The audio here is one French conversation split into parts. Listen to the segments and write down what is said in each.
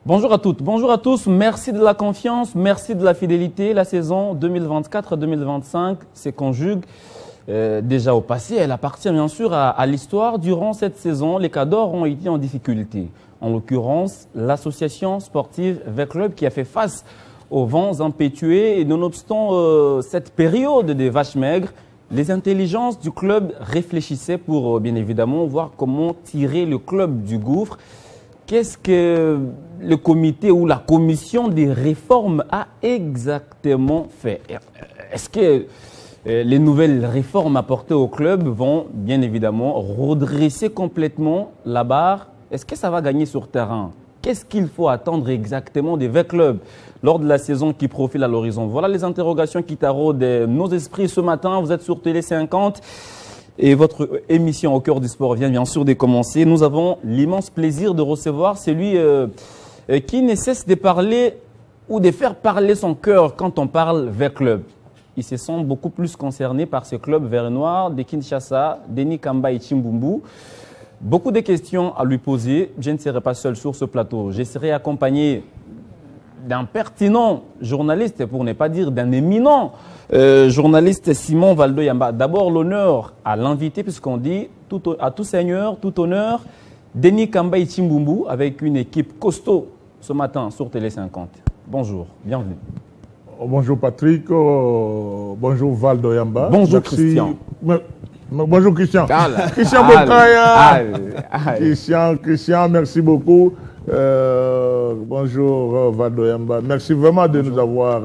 Bonjour à toutes, bonjour à tous, merci de la confiance, merci de la fidélité. La saison 2024-2025 se conjugue déjà au passé, elle appartient bien sûr à l'histoire. Durant cette saison, les Cadors ont été en difficulté. En l'occurrence, l'association sportive V-Club qui a fait face aux vents impétueux et nonobstant cette période des vaches maigres, les intelligences du club réfléchissaient pour bien évidemment voir comment tirer le club du gouffre. Qu'est-ce que le comité ou la commission des réformes a exactement fait? Est-ce que les nouvelles réformes apportées au club vont bien évidemment redresser complètement la barre? Est-ce que ça va gagner sur terrain? Qu'est-ce qu'il faut attendre exactement des V-Clubs lors de la saison qui profile à l'horizon? Voilà les interrogations qui taraudent nos esprits ce matin. Vous êtes sur Télé 50. Et votre émission Au cœur du sport vient bien sûr de commencer. Nous avons l'immense plaisir de recevoir celui qui ne cesse de parler ou de faire parler son cœur quand on parle V-Club. Il se sent beaucoup plus concerné par ce club vert noir de Kinshasa, Denis Kamba et Chimbumbu. Beaucoup de questions à lui poser. Je ne serai pas seul sur ce plateau. Je serai accompagné d'un pertinent journaliste, pour ne pas dire d'un éminent journaliste, Simon Valdo Yamba. D'abord, l'honneur à l'invité, puisqu'on dit à tout seigneur, tout honneur, Denis Kamba et Chimbumbu, avec une équipe costaud ce matin sur Télé 50. Bonjour, bienvenue. Bonjour Patrick, bonjour Valdo Yamba. Bonjour merci. Christian. Bonjour Christian. Christian Bokaya. Christian, merci beaucoup. Bonjour Valdo Yamba. Merci vraiment de nous avoir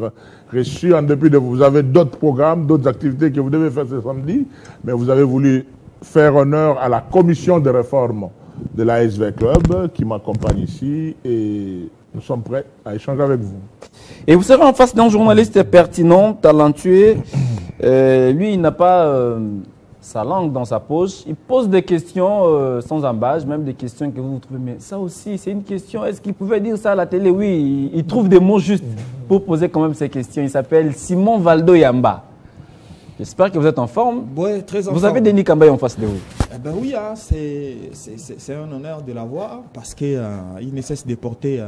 reçus. En dépit de vous avez d'autres programmes, d'autres activités que vous devez faire ce samedi, mais vous avez voulu faire honneur à la commission de réforme de la SV Club qui m'accompagne ici et nous sommes prêts à échanger avec vous. Et vous serez en face d'un journaliste pertinent, talentueux. Lui, il n'a pas sa langue dans sa poche. Il pose des questions sans embâche, même des questions que vous trouvez. Mais ça aussi, c'est une question. Est-ce qu'il pouvait dire ça à la télé? Oui, il trouve des mots justes pour poser quand même ces questions. Il s'appelle Simon Valdo Yamba. J'espère que vous êtes en forme. Oui, très en forme. Vous avez Denis Kamba en face de vous. Eh ben oui, hein, c'est un honneur de l'avoir parce qu'il ne cesse de porter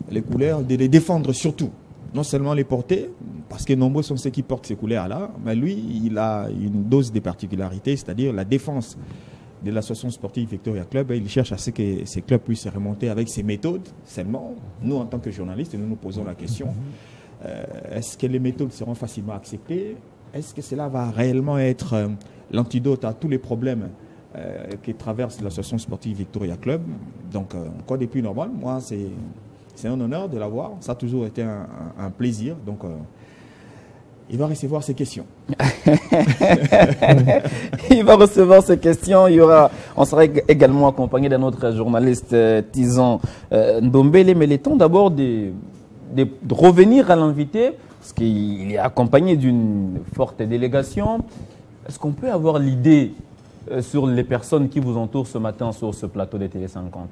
les couleurs, de les défendre surtout. Non seulement les porter, parce que nombreux sont ceux qui portent ces couleurs-là, mais lui, il a une dose de particularité, c'est-à-dire la défense de l'association sportive Victoria Club. Il cherche à ce que ces clubs puissent remonter avec ses méthodes. Seulement, nous, en tant que journalistes, nous nous posons la question, est-ce que les méthodes seront facilement acceptées? Est-ce que cela va réellement être l'antidote à tous les problèmes qui traversent l'association sportive Victoria Club? Donc, quoi de plus normal? Moi, c'est un honneur de l'avoir. Ça a toujours été un plaisir. Donc, il va recevoir ces questions. Il va recevoir ces questions. On sera également accompagné d'un autre journaliste, Tizan Ndombele. Mais il est temps d'abord de revenir à l'invité, parce qu'il est accompagné d'une forte délégation. Est-ce qu'on peut avoir l'idée sur les personnes qui vous entourent ce matin sur ce plateau de Télé 50?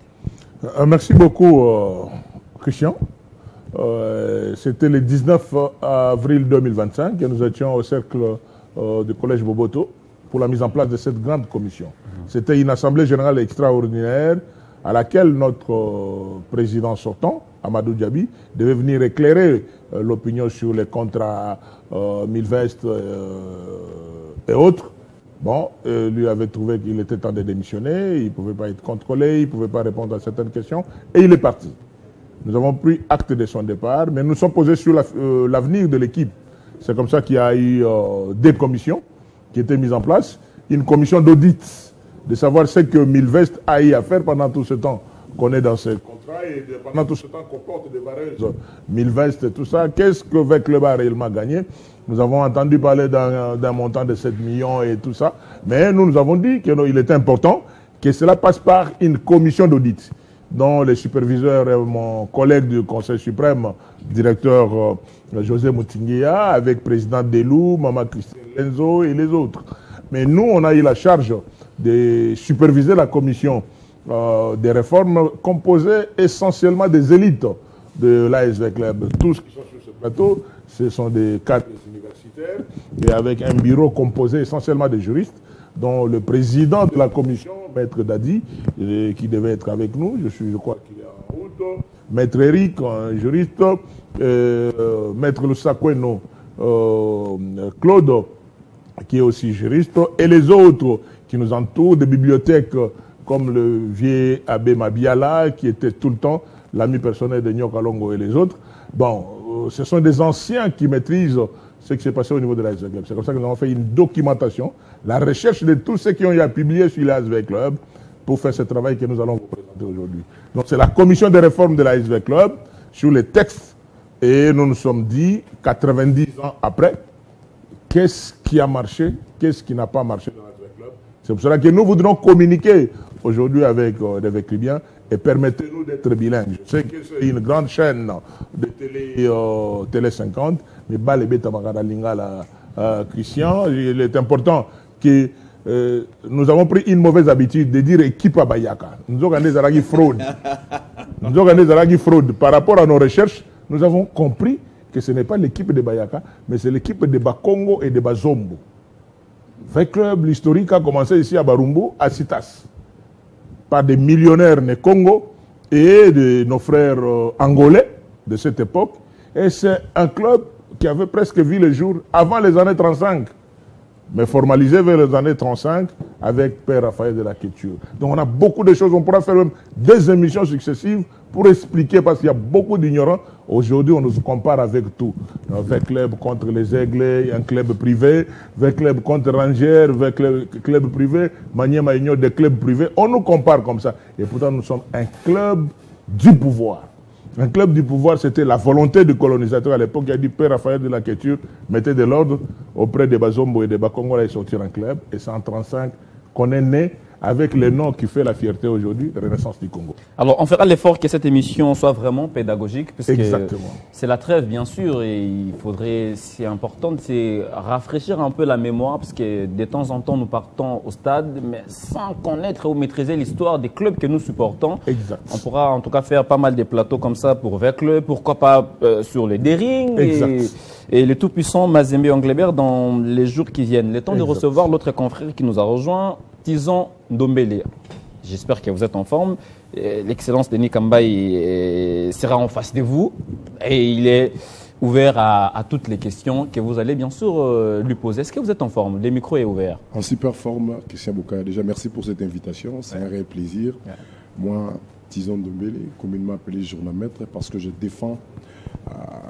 Merci beaucoup, Christian. C'était le 19 avril 2025 que nous étions au cercle du Collège Boboto pour la mise en place de cette grande commission. C'était une assemblée générale extraordinaire à laquelle notre président sortant, Amadou Diaby, devait venir éclairer l'opinion sur les contrats Milvest et autres. Bon, lui avait trouvé qu'il était temps de démissionner, il ne pouvait pas être contrôlé, il ne pouvait pas répondre à certaines questions, et il est parti. Nous avons pris acte de son départ, mais nous nous sommes posés sur l'avenir de l'équipe. C'est comme ça qu'il y a eu des commissions qui étaient mises en place. Une commission d'audit, de savoir ce que Milvest a eu à faire pendant tout ce temps qu'on est dans ce contrat et pendant tout ce temps qu'on porte des vareuses Milvest et tout ça. Qu'est-ce que V-Club a réellement gagné? Nous avons entendu parler d'un montant de 7 millions et tout ça, mais nous avons dit qu'il est important que cela passe par une commission d'audit dont les superviseurs et mon collègue du Conseil suprême, directeur José Moutinguia, avec président Delou, Maman Christine Lenzo et les autres. Mais nous, on a eu la charge de superviser la commission des réformes composée essentiellement des élites de l'ASV Club. Tous qui sont sur ce plateau, ce sont des cadres universitaires et avec un bureau composé essentiellement de juristes, dont le président de la commission, Maître Dadi, qui devait être avec nous, je crois qu'il est en route, Maître Eric, un juriste, Maître Lusakweno, Claude, qui est aussi juriste, et les autres qui nous entourent, des bibliothèques comme le vieux Abbé Mabiala, qui était tout le temps l'ami personnel de Nyoka Longo et les autres. Bon, ce sont des anciens qui maîtrisent ce qui s'est passé au niveau de l'ASV Club. C'est comme ça que nous avons fait une documentation, la recherche de tous ceux qui ont eu à publier sur l'ASV Club pour faire ce travail que nous allons vous présenter aujourd'hui. Donc c'est la commission des réformes de l'ASV Club sur les textes et nous nous sommes dit, 90 ans après, qu'est-ce qui a marché, qu'est-ce qui n'a pas marché dans l'ASV Club. C'est pour cela que nous voudrons communiquer aujourd'hui avec les Clibiens et permettez-nous d'être bilingues. Je sais que c'est une grande chaîne de télé 50, mais Christian, il est important que nous avons pris une mauvaise habitude de dire équipe à Bayaka. Nous avons organisé fraude. Nous avons organisé fraude. Par rapport à nos recherches, nous avons compris que ce n'est pas l'équipe de Bayaka, mais c'est l'équipe de Bakongo et de Bazombo. Le club, l'historique a commencé ici à Barumbu, à Citas, par des millionnaires nés Congo et de nos frères angolais de cette époque. Et c'est un club qui avait presque vu le jour avant les années 35, mais formalisé vers les années 35 avec Père Raphaël de la Quéture. Donc on a beaucoup de choses, on pourra faire même des émissions successives pour expliquer, parce qu'il y a beaucoup d'ignorants. Aujourd'hui, on nous compare avec tout. Un club contre les Aiglés, un club privé, un club contre Rangers, un club privé, Maniema Union des clubs privés. On nous compare comme ça. Et pourtant, nous sommes un club du pouvoir. Un club du pouvoir, c'était la volonté du colonisateur à l'époque. Il a dit, Père Raphaël de la Quéture, mettez de l'ordre auprès des Bazombo et des Bakongo et sortir un club. Et c'est en 1935 qu'on est né avec le nom qui fait la fierté aujourd'hui, Renaissance du Congo. Alors, on fera l'effort que cette émission soit vraiment pédagogique, parce Exactement. que c'est la trêve, bien sûr, et il faudrait, c'est important, c'est rafraîchir un peu la mémoire, parce que de temps en temps, nous partons au stade, mais sans connaître ou maîtriser l'histoire des clubs que nous supportons. Exact. On pourra en tout cas faire pas mal de plateaux comme ça pour 20 clubs, pourquoi pas sur les Dering et le tout-puissant Mazembe Anglebert dans les jours qui viennent. Le temps de recevoir l'autre confrère qui nous a rejoint, Tison Ndombele. J'espère que vous êtes en forme. L'excellence de Nikambaye sera en face de vous et il est ouvert à toutes les questions que vous allez bien sûr lui poser. Est-ce que vous êtes en forme? Le micro est ouvert. En super forme, Christian Bouka. Déjà, merci pour cette invitation. C'est un réel plaisir. Moi, Tison Ndombele, communément appelé journalmaître, parce que je défends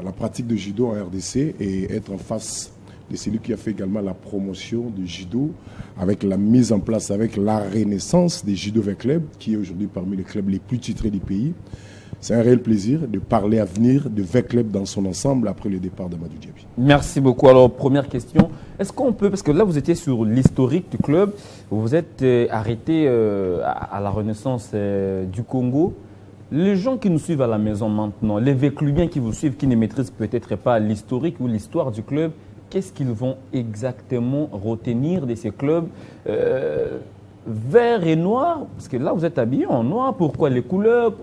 la pratique de judo en RDC et être en face de celui qui a fait également la promotion du judo avec la mise en place, avec la renaissance des judo club qui est aujourd'hui parmi les clubs les plus titrés du pays. C'est un réel plaisir de parler à venir de club dans son ensemble après le départ de Madou Diaby. Merci beaucoup. Alors, première question. Est-ce qu'on peut, parce que là vous étiez sur l'historique du club, vous êtes arrêté à la renaissance du Congo. Les gens qui nous suivent à la maison maintenant, les Véclubiens qui vous suivent, qui ne maîtrisent peut-être pas l'historique ou l'histoire du club, qu'est-ce qu'ils vont exactement retenir de ces clubs vert et noir? Parce que là, vous êtes habillés en noir. Pourquoi les couleurs?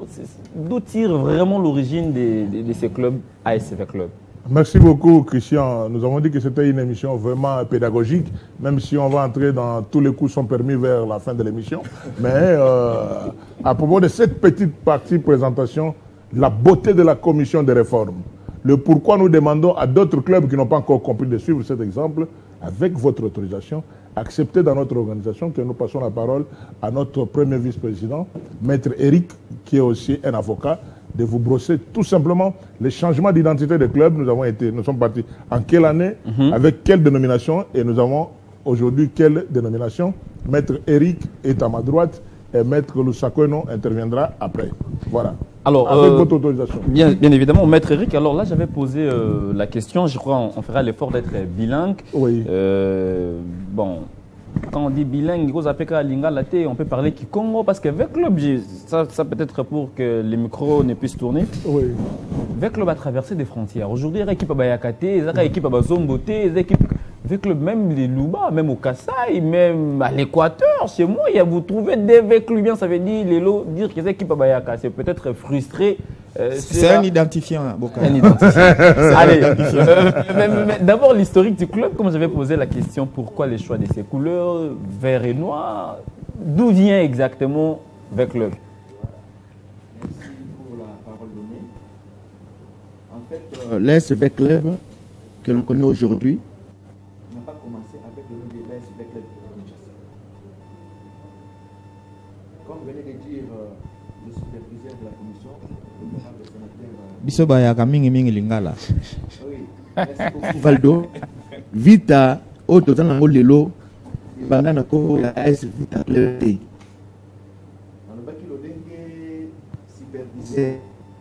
D'où tire vraiment l'origine de ces clubs ASV Club? Merci beaucoup, Christian. Nous avons dit que c'était une émission vraiment pédagogique, même si on va entrer dans tous les coups sont permis vers la fin de l'émission. Mais à propos de cette petite partie présentation, la beauté de la commission des réformes, le pourquoi nous demandons à d'autres clubs qui n'ont pas encore compris de suivre cet exemple, avec votre autorisation, acceptez dans notre organisation que nous passons la parole à notre premier vice-président, Maître Eric, qui est aussi un avocat, de vous brosser tout simplement les changements d'identité des clubs. Nous sommes partis en quelle année, avec quelle dénomination, et nous avons aujourd'hui quelle dénomination. Maître Eric est à ma droite et Maître Lusakweno interviendra après. Voilà. Alors, avec votre autorisation. Bien évidemment, Maître Eric, alors là j'avais posé la question, je crois on fera l'effort d'être bilingue. Oui. Bon, quand on dit bilingue, on peut parler Kikongo, parce qu'avec Club, ça peut-être pour que les micros ne puissent tourner. Oui. Avec Club a traversé des frontières. Aujourd'hui, il y a une équipe à Bayakate, il y a une équipe à Bazombote, il y a une équipe. V-Club, même les Louba, même au Kassai, même à l'Équateur, chez moi, vous trouvez des V-Clubiens, ça veut dire, dire que c'est équipe à Bayaka, c'est peut-être frustré. C'est un identifiant, Boka. Un identifiant. Allez, mais d'abord l'historique du club, comme j'avais posé la question, pourquoi les choix de ces couleurs, vert et noir, d'où vient exactement V-Club? Merci pour la parole donnée. En fait, l'AS V-Club que l'on connaît aujourd'hui n'a pas commencé avec le nom de l'AS V-Club de Kinshasa. Comme venait de dire le superviseur de la commission, le sénateur. Bisoba ya kamingi mingi lingala. Oui, merci beaucoup Valdo. Vita, autre dans le lelo, banana ko la AS Vita Club. On va qu'il l'odenge superviseur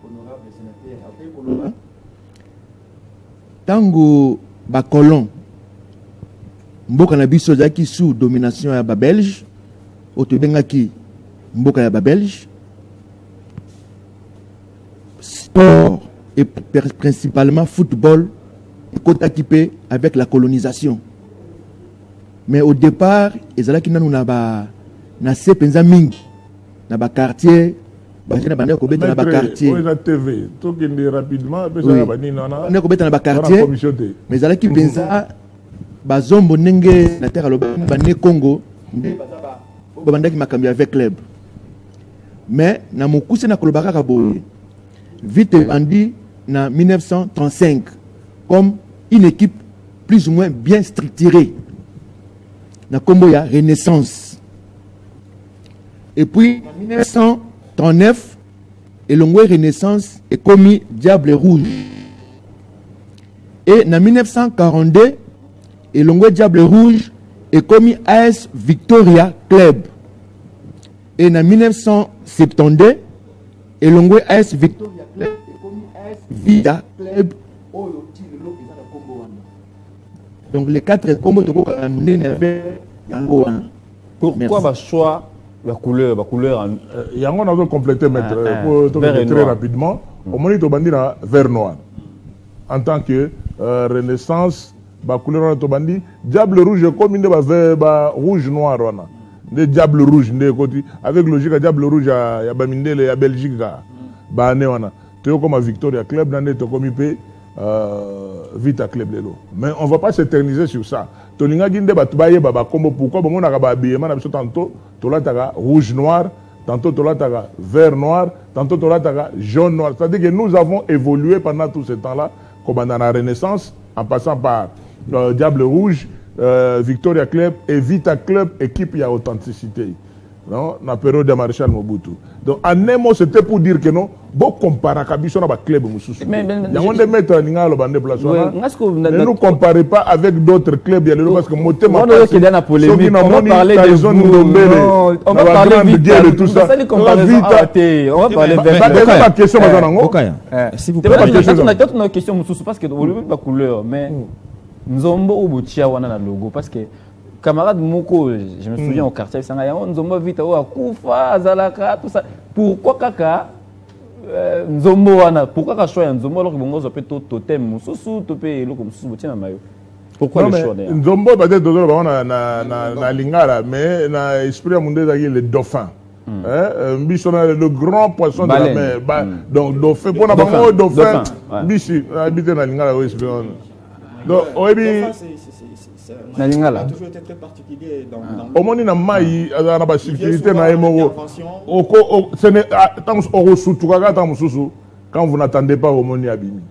honorable sénateur après Koloba. Tango bakolon mboka na biso zaki sous domination ya ba belge otobengaki mboka ya ba belge sport et principalement football ekotaki pe avec la colonisation, mais au départ ezalaki nanu na se penza mingi na ba quartier bajena bande ko beta na ba quartier na TV to kende rapidement pesa bani nana ne ko beta na ba quartier mais ezalaki penza bazombo nenge na terre aloba bane Congo ba bandaki makambi avec club, mais na mokuse na kolobaka ka boye vite bandi na 1935 comme une équipe plus ou moins bien structurée na kombo ya Renaissance, et puis en 1939 elongwe Renaissance est commis Diable Rouge, et en 1942 elongwe Diable Rouge est commis AS Victoria Club, et en 1972 elongwe AS Victoria Club est commis AS Vida Club. Donc les quatre combos de pourquoi le choix la couleur il y a un compléter maître pour très rapidement au moment où bandi na vert noir en tant que Renaissance ba couleur to bandi Diable Rouge comme une ba rouge noir wana des Diable Rouge ndé côté avec logique Diable Rouge ya bamindele ya Belgique ba né wana to comme Victoria Club dans to comme IP Vita Club lelo, mais on va pas s'éterniser sur ça. Tolinga ginde batubaye baba kombo pourquoi bon on a ba habillement na biso tantôt tolataka rouge noir, tantôt tolataka vert noir, tantôt tolataka jaune noir. C'est-à-dire que nous avons évolué pendant tout ce temps-là comme dans la Renaissance en passant par Diable Rouge, Victoria Club et Vita Club, équipe y a authenticité. Non, la période de Maréchal Mobutu. Donc, en un mot, c'était pour dire que non, bon, comparé à Kabiso, on a club Moussous. Il y a un mettre en Ninga, le bande de place. Ne nous comparez pas avec d'autres clubs. Il y a le parce que mon thème, on va parler des zones on va parler de tout ça. On va parler de la question. Si vous parlez de la question, Moussous, parce que vous ne pas couleur, mais nous avons beaucoup de logo parce que camarade Moko, je me souviens au quartier, Nzombo Vita Koufa, Zalaka, tout ça. Pourquoi Kaka Nzombo wana? Pourquoi Kaka choix Nzombo alors que Bongo peut totem Moussou, topé le comme Moussou tient maillot? Pourquoi le choix d'ailleurs? Nzombo peut-être d'autres na lingala, mais na esprit monde le dauphin. Le grand poisson de la mer. Donc dauphin, pour na dauphin, bichi habité na lingala au esprit. Donc oebi ça a toujours été très particulier au monde na mai na ba sécurité na emoko ce n'est quand vous n'attendez pas au monde abimi.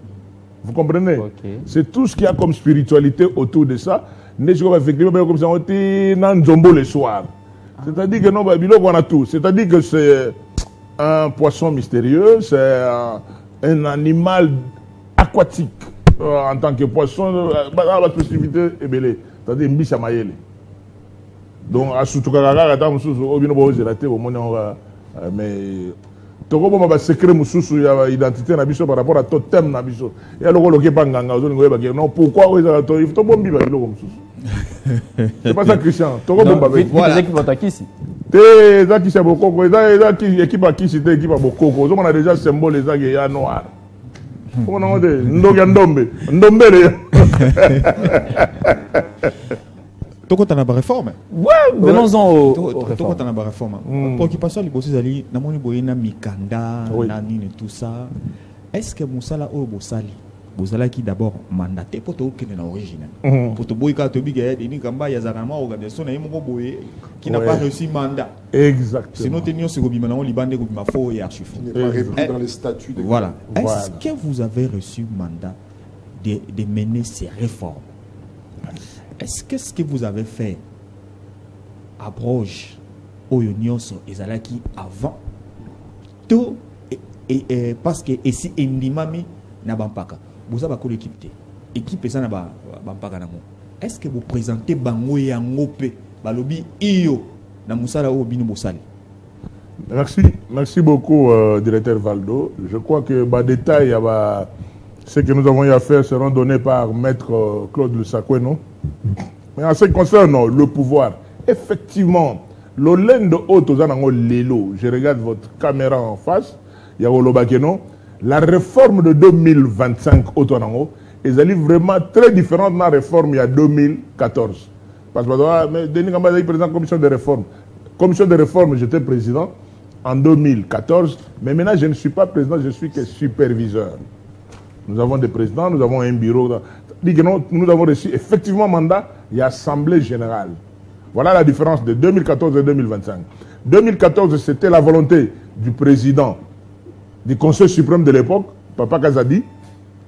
Vous comprenez? C'est tout ce qu'il y a comme spiritualité autour de ça. Ne je effectivement comme ça on était dans Nzombo le soir. C'est-à-dire que non biloko on a tout. C'est-à-dire que c'est un poisson mystérieux, c'est un animal aquatique en tant que poisson la spécificité est belée. C'est-à-dire mbisa mayele. Donc à surtout kaka ta mususu obino bo zelaté au monde mais toko bo ba secret mususu ya identité na biso par rapport à totem na biso. Ya loko loke panganga ozo ngoyeba ke non pourquoi oza to il to bombi ba biloko mususu. C'est pas ça Christian. Toko bomba ba. Voilà. L'équipe attaquiste. Te za ki saboko za ki équipe akisi te équipe abokoko. Ozo mona déjà symbole za ya noir. On a dit ndoga ndombe. Ndombele. Toko tana ba réforme. Ouais, venons-en aux Toko tana ba réforme. Préoccupation libosi zali na moni boyena mikanda na nini tout ça. Est-ce que Moussala o bosali bozala qui d'abord mandaté pour to kene na original. Pour to boy ka to biga ni kamba ya zakama organisation na yimo boye qui n'a pas reçu mandat. Exactement. Sinon tenir ce gobima na libande gobima faux et archi faux. Il n'est pas repris dans les statuts. Voilà. Est-ce que vous avez reçu mandat de mener ces réformes? Est-ce que ce que vous avez fait abroge au Nyonso et Zalaki avant tout et parce que ici Indimami n'a pas vous avez l'équipe équipe ça n'a pas est-ce que vous présentez bango et ngope balobi iyo na musala o bino bosali? Merci beaucoup directeur Valdo. Je crois que détail ce que nous avons eu à faire seront donnés par maître Claude Lusakwe, non? Mais en ce qui concerne le pouvoir, effectivement, l'olène de haute aux Lelo, je regarde votre caméra en face, il y a la réforme de 2025 autonome, est vraiment très différente de la réforme il y a 2014. Parce que Denis Kamba est président de la commission de réforme. Commission de réforme, j'étais président en 2014, mais maintenant je ne suis pas président, je suis que superviseur. Nous avons des présidents, nous avons un bureau. Nous avons reçu effectivement mandat et assemblée générale. Voilà la différence de 2014 et 2025. 2014, c'était la volonté du président du Conseil suprême de l'époque, Papa Kazadi,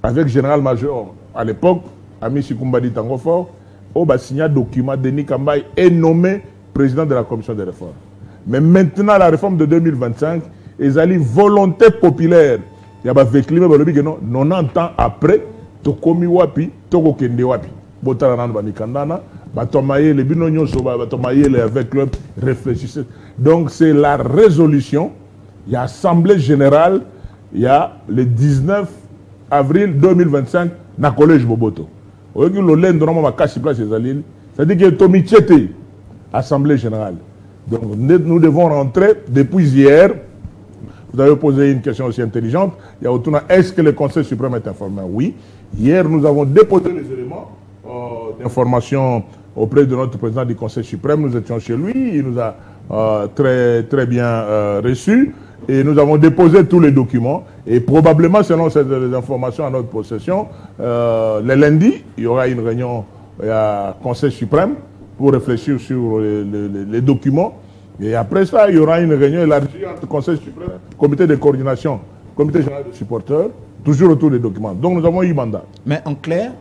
avec général-major à l'époque, Ami Sikumbadi Tangofor, au signé document, Denis Kambaye est nommé président de la commission des réformes. Mais maintenant, la réforme de 2025, ils ont volonté populaire. Il y a des climat qui 90 ans après, Tokomi Wapi, Toko Kende Wapi. Botaran Bamikandana, Batomaye, les Binonyo Soba, Batomaye, les avec club, réfléchissez. Donc c'est la résolution. Il y a assemblée générale, il y a le 19 avril 2025, dans le collège Boboto. Vous voyez que le lend normalement ma cache place chez Alil. C'est-à-dire que Tomi Tchete, assemblée générale. Donc nous devons rentrer depuis hier. Vous avez posé une question aussi intelligente. Il y a autour est-ce que le Conseil suprême est informé? Oui. Hier, nous avons déposé les éléments d'information auprès de notre président du Conseil suprême. Nous étions chez lui. Il nous a très, très bien reçus. Et nous avons déposé tous les documents. Et probablement, selon ces informations à notre possession, le lundi, il y aura une réunion au Conseil suprême pour réfléchir sur les documents. Et après ça, il y aura une réunion élargie entre le Conseil suprême, comité de coordination, comité général de supporters, toujours autour des documents. Donc nous avons eu mandat. Mais en clair,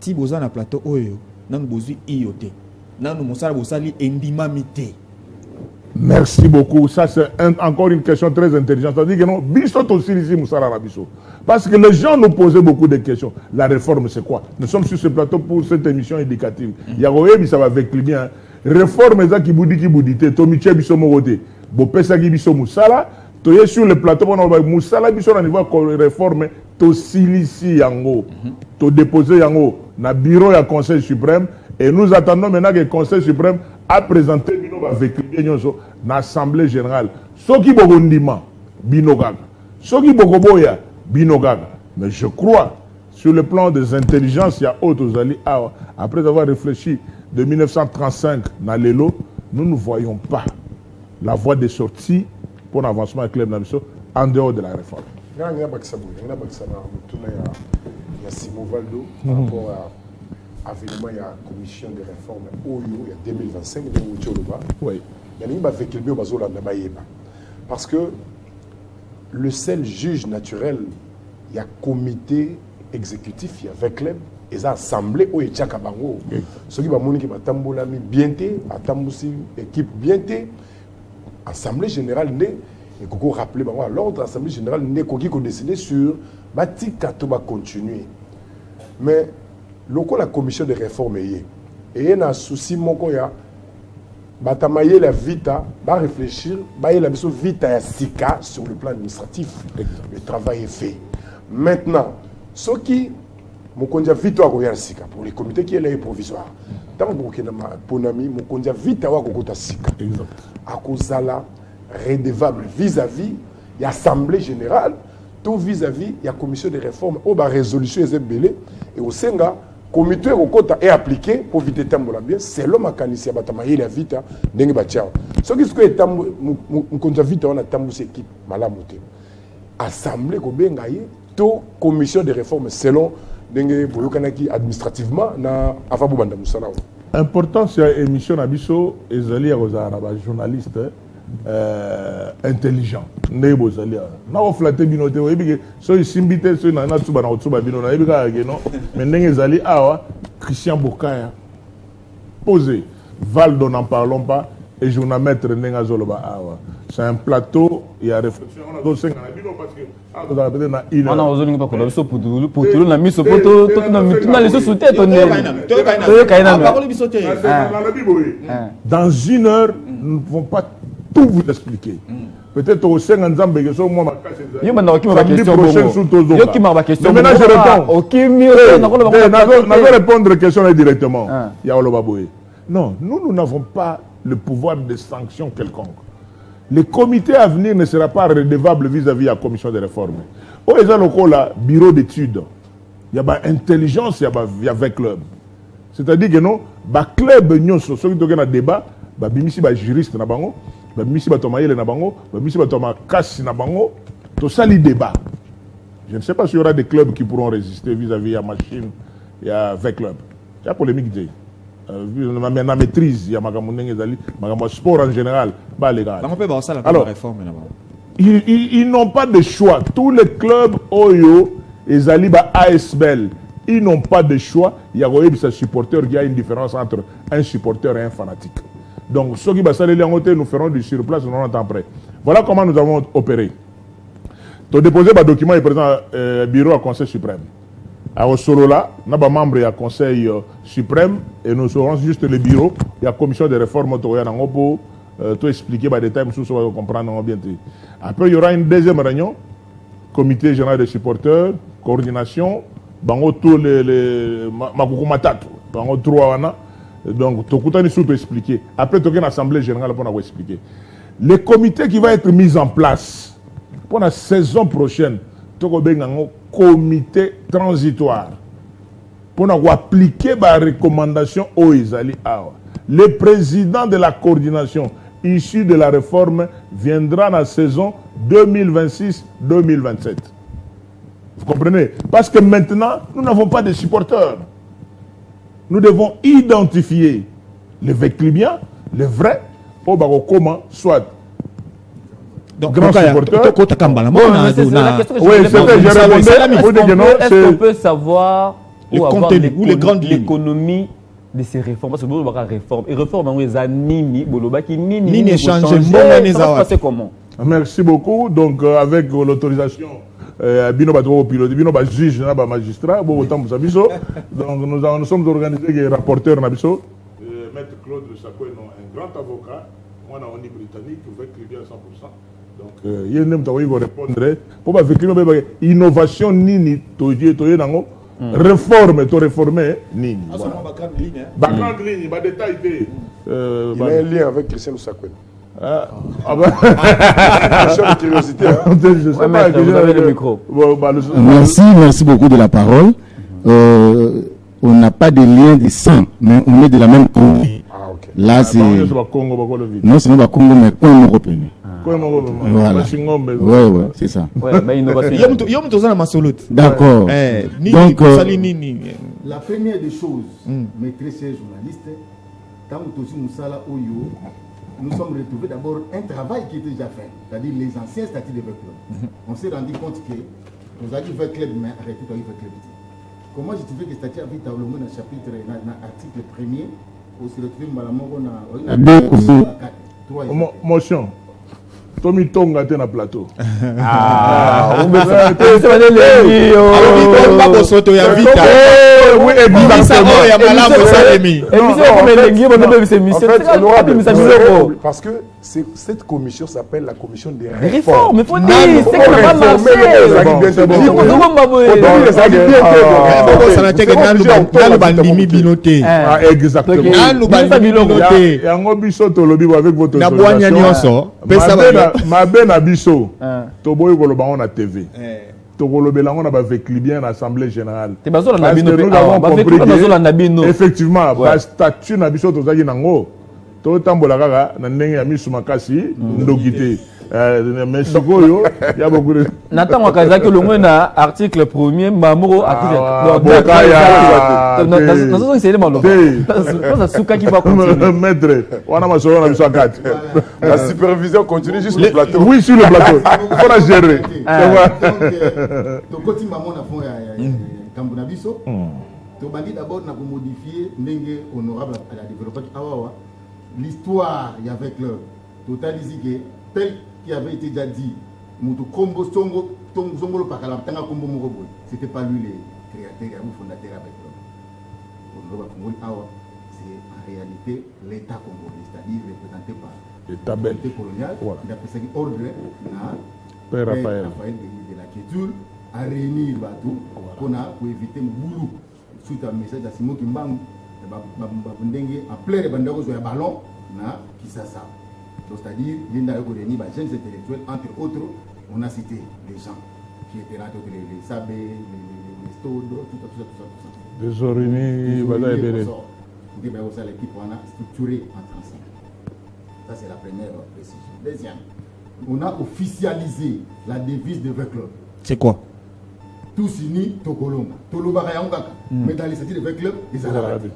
si vous avez un plateau, nous avons besoin d'IoT. Nous avons besoin d'indimamité. Merci beaucoup. Ça, c'est encore une question très intelligente. C'est-à-dire que non, Bissot aussi ici, Moussala Rabisso. Parce que les gens nous posaient beaucoup de questions. La réforme, c'est quoi? Nous sommes sur ce plateau pour cette émission éducative. Il y a ça va avec les biens. Réforme eza ki boudite tomiche biso morote bo pesa ki biso musala to ye sur le plateau on va musala biso na niveau réforme to silisi yango to déposer yango na bureau ya Conseil suprême et nous attendons maintenant que le Conseil suprême a présenté bino ba vekli nyonso na assemblée générale soki bogondima bino gaga soki bokoboya bino gaga. Mais je crois sur le plan des intelligences il y a autres alliés après avoir réfléchi de 1935 dans l'élo, nous ne voyons pas la voie de sortie pour l'avancement avec Clem Namiso en dehors de la réforme. Il y a Simon Valdo par rapport à l'événement, il y a la commission de réforme il y a 2025, oui. Parce que le seul juge naturel, il y a comité exécutif, il y a Vecleb, et ça assemblée au Etchaka Bango. Ceux qui vont dire que Tambolami bien té, Atambusi équipe bien té, assemblée générale né, et qu'on rappelle l'ordre assemblée générale né qui a décidé sur Bati Katoba continuer. Mais la commission de réforme et il y a un souci mon koya, Batamaye la vita, va réfléchir, va la mission vita à Sika sur le plan administratif. Le travail est fait. Maintenant, ceux qui Mokondia vite wa koya sika pour les comités qui est là provisoire. Tant que Ponami Mokondia vite wa kokota sika. Exact. Akozala redevable vis-à-vis l'Assemblée générale, tout vis-à-vis la commission de réforme ou la résolution est belé et au senga comité au kota est appliqué pour vite tambola bien selon makanisi batama ile ya vita ndenge bachao ce qui est tambo mkonza vita on a tambo équipe malamuté assemblée ko benga ye to commission de réforme selon ndenge boyokanaki administrativement na afabu banda musala important c'est émission na biso ezali ya kozala ba journaliste intelligent ne bozali na ko flatter bino te oyebi so isimbite so na tsuba na tsuba bino na yebi ka ke non mais ndenge ezali awa Christian Bokaya posé Valdo n'en parlons pas et journalmaître ndenge zoloba awa c'est un plateau il y a réflexion on a do senga na bino parce que on a peut-être na il on a ozoni pas ko biso putulu na miso poto to na mituna les sous tête on dans une heure nous ne pouvons pas tout vous expliquer. Peut-être au sein de Nzambe, que moi ma casse. Maintenant je réponds. Je vais répondre aux questions directement. Non, nous n'avons pas le pouvoir de sanction quelconque. Le comité à venir ne sera pas redevable vis-à-vis de la commission de réforme. Au le bureau d'études, il y a intelligence, il y a un club. C'est-à-dire que non, le club, ceux qui ont un débat, bimisi ba juriste na bango bimisi ba tomayele na bango bimisi ba toma kasi na bango to sali débat. Je ne sais pas s'il y aura des clubs qui pourront résister vis-à-vis à machine et à 20 clubs. Il y a polémique déjà. La maîtrise, il y a ma sport en général, pas légal. Alors, ils n'ont pas de choix. Tous les clubs Oyo et Zaliba ASBL, ils n'ont pas de choix. Il y a un supporter qui a une différence entre un supporter et un fanatique. Donc, ceux qui nous ferons du surplace, nous en temps prêt. Voilà comment nous avons opéré. Tu as déposé un document et présent bureau à Conseil suprême. À Osolola, nous avons membre du Conseil suprême et nous serons juste le bureau. Il y a la commission de réforme pour tout expliquer par détail, nous allons comprendre bien. Après, il y aura une deuxième réunion, comité général des supporters, coordination, tous les Makukumatatu, trois. Donc, tout le monde expliquer. Après, tu as une assemblée générale pour nous expliquer. Le comité qui va être mis en place pour la saison prochaine, tu as un comité transitoire pour nous appliquer les recommandations aux Isali. Le président de la coordination issu de la réforme viendra dans la saison 2026-2027. Vous comprenez? Parce que maintenant, nous n'avons pas de supporters. Nous devons identifier les véclibiens, les vrais, au comment, soit donc, grand supporter. Est-ce qu'on peut savoir où avoir l'économie de ces réformes? Parce que nous avons réforme. Et réforme, on les a nini, nini changer. Ça va se passer comment? Merci beaucoup. Donc, avec l'autorisation. Bino bato pilote bino ba juge na ba magistrat bo autant pour sabiso donc nous sommes organisés des rapporteurs na biso maître Claude Sakweno un grand avocat moi on est britannique avec client 100% donc il n'aime pas vous répondre pour ba vécu innovation nini toye nango réforme to réformer nini ba grande ligne ba détail il a un lien avec Christian Sakweno. Curiosité. Vous avez le micro. Merci beaucoup de la parole. On n'a pas de lien de sang, mais on est de la même Congo. Là, c'est. Non, c'est pas Congo, mais Congo européen. Voilà. Ouais, c'est ça. D'accord. Donc, la première des choses, mes très chers journalistes, quand nous sommes retrouvés d'abord un travail qui était déjà fait, c'est-à-dire les anciens statuts de club. On s'est rendu compte que nous avions fait club, mais arrêtez de faire club. Comment je trouvais que le statut avait été dans le chapitre, dans l'article 1er, où se retrouve Malamoro motion. Tommy Tonga était dans le plateau. Parce que cette commission s'appelle la commission des réformes. Mais faut dire, c'est qu'on va marcher. Mabe na biso toboyi koloba on na TV Togolobelango n'a pas vécu bien l'Assemblée générale. Parce que nous avons compris que effectivement, le statut n'a pas été fait. Tout le temps, il y a mis sur ma casse, ndogité. Mais il y a beaucoup de... Nathan Wakazaki, le moins article 1er, Mamouro, article... Nous essayé de m'enlever. Maître, on a ma soeur, on a mis sur la carte. La supervision continue juste le plateau. Oui, sur le plateau. Il faut la gérer. Donc, quand il m'a fait Kambunabiso, tu m'as dit d'abord de modifier l'engue honorable à la développement. L'histoire, il y avait le total ici, tel qui avait été déjà dit, c'était pas lui le créateur ou fondateur avec l'homme. C'est en réalité l'État congolais, c'est-à-dire représenté par l'autorité coloniale, il a fait un ordre Père Raphaël de la Kéture à réunir pour éviter le boulot. Suite à un message de Simon Kimbang, en plein de bandeaux sur un ballon, c'est-à-dire, il y a des jeunes intellectuels, entre autres, on a cité les gens qui étaient là, les Sabé, les Staudes, tout ça. Des Orini, l'équipe on a structuré en ensemble. Ça, c'est la première précision. Deuxième, on a officialisé la devise de V-Club. C'est quoi? Tous unis, Tokolonga. Tolobara Yangaka. Mais dans les statuts de V-Club, ils ont arrêté.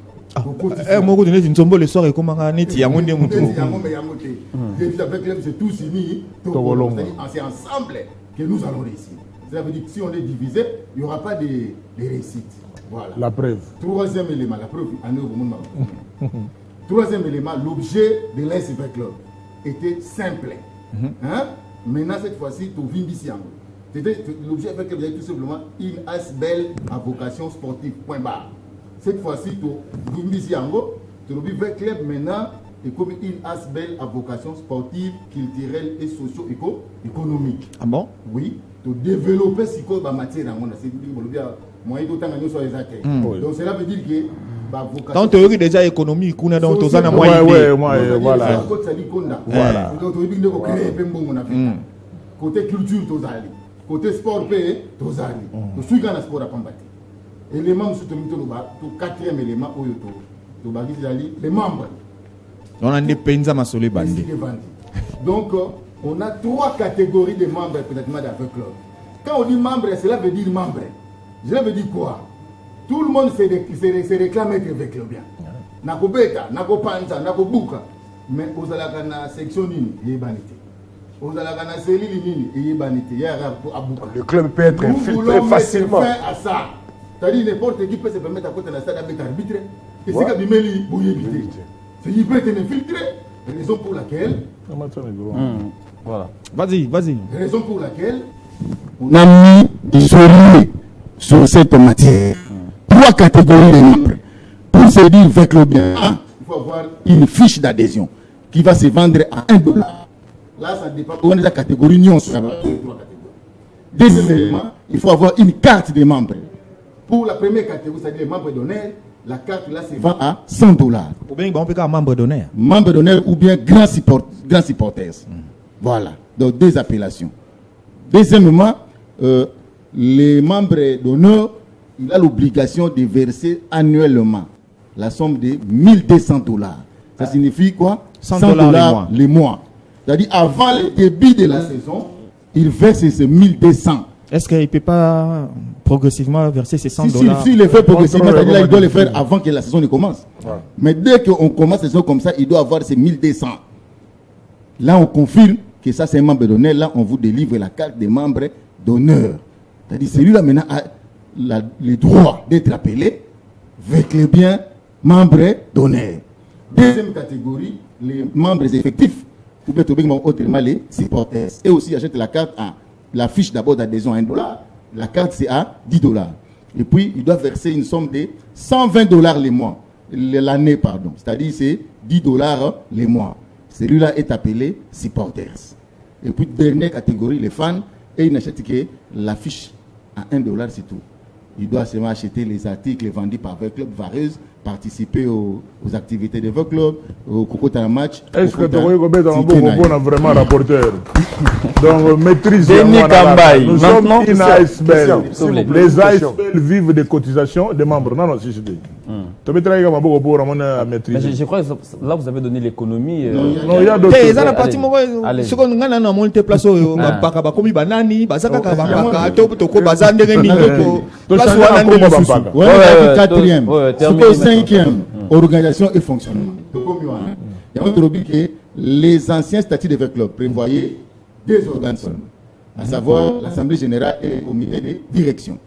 Moi, je dis que le soir est comme un nid. Il y a mon démon. C'est tous unis, Tokolonga. C'est ensemble que nous allons réussir. Ça veut dire que si on est divisé, il n'y aura pas de réussite. Voilà. La preuve. Troisième élément, la preuve. Troisième élément, l'objet de l'SV Club était simple. Maintenant, cette fois-ci, tu vis ici. L'objet avec Club était tout simplement une ASBEL à vocation sportive. Point barre. Cette fois-ci, tu vis ici. Tu vis avec Club maintenant et comme une ASBEL à vocation sportive, culturelle et socio-économique. Ah bon? Oui. Tu développer ce qu'on va matière dans le monde. Donc cela veut dire que dans théorie déjà économique, on a dans tous les moyens. Voilà. Côté culture, côté sport, tu suis un sport à combattre. Élément, le quatrième élément, les membres. On a des penza masolé bandit. Donc, on a 3 catégories de membres présentement dans le club. Quand on dit membre, cela veut dire membre. Cela veut dire quoi? Tout le monde se réclame être avec le bien. Nako beta, nako panza, nako buka. Mais aux alakana section nini, il y a banité. Aux alakana cellule nini, il y a banité. Le club peut être infiltré facilement. Nous voulons mettre fin à ça. C'est-à-dire n'importe qui peut se permettre à côté de la stade d'être arbitre. Et c'est comme il faut éviter. Il peut être infiltré. Raison pour laquelle. Voilà. Vas-y. Raison pour laquelle. On a mis isolé sur cette matière 3 catégories de membres pour se dire avec le bien. Il faut avoir une fiche d'adhésion qui va se vendre à $1. Là, ça dépend. On est la catégorie union. Deuxièmement, il faut avoir une carte de membres. Pour la première catégorie, c'est-à-dire les membres d'honneur, la carte là se vend à $100. Ou bien on peut faire membre d'honneur. Membre d'honneur ou bien grand supporters. Voilà. Donc 2 appellations. Deuxièmement, les membres d'honneur, il a l'obligation de verser annuellement la somme de $1,200. Ça signifie quoi? $100 les mois. C'est-à-dire avant le début de la saison, il verse ces 1,200. Est-ce qu'il ne peut pas progressivement verser ces $100? Si le fait progressivement, c'est-à-dire il doit le faire avant que la saison ne commence. Ouais. Mais dès qu'on commence la saison comme ça, il doit avoir ces 1,200. Là, on confirme que ça, c'est un membre d'honneur. Là, on vous délivre la carte des membres d'honneur. C'est-à-dire celui-là, maintenant, a le droit d'être appelé avec les biens membres d'honneur. Deuxième catégorie, les membres effectifs. Ou bien, autrement, les supporters. Et aussi, achète la carte à la fiche d'abord d'adhésion à $1. La carte, c'est à $10. Et puis, il doit verser une somme de $120 les mois. L'année, pardon. C'est-à-dire, c'est $10 les mois. Celui-là est appelé supporters. Et puis, dernière catégorie, les fans. Et il n'achète que la fiche à $1, c'est tout. Il doit seulement acheter les articles vendus par le club vareuse participer aux activités de votre club, au Kokota match. Est-ce que tu as vraiment rapporteur? Donc, maîtrisez Nous sommes une ASBL. Les ASBL vivent des cotisations des membres. Non, c'est ça. Mais je crois que là, vous avez donné l'économie. Non, il y a d'autres choses. Organisation et fonctionnement. Il y a que les anciens statuts de votre club prévoyaient deux organes seulement, à savoir l'Assemblée générale et le comité de direction.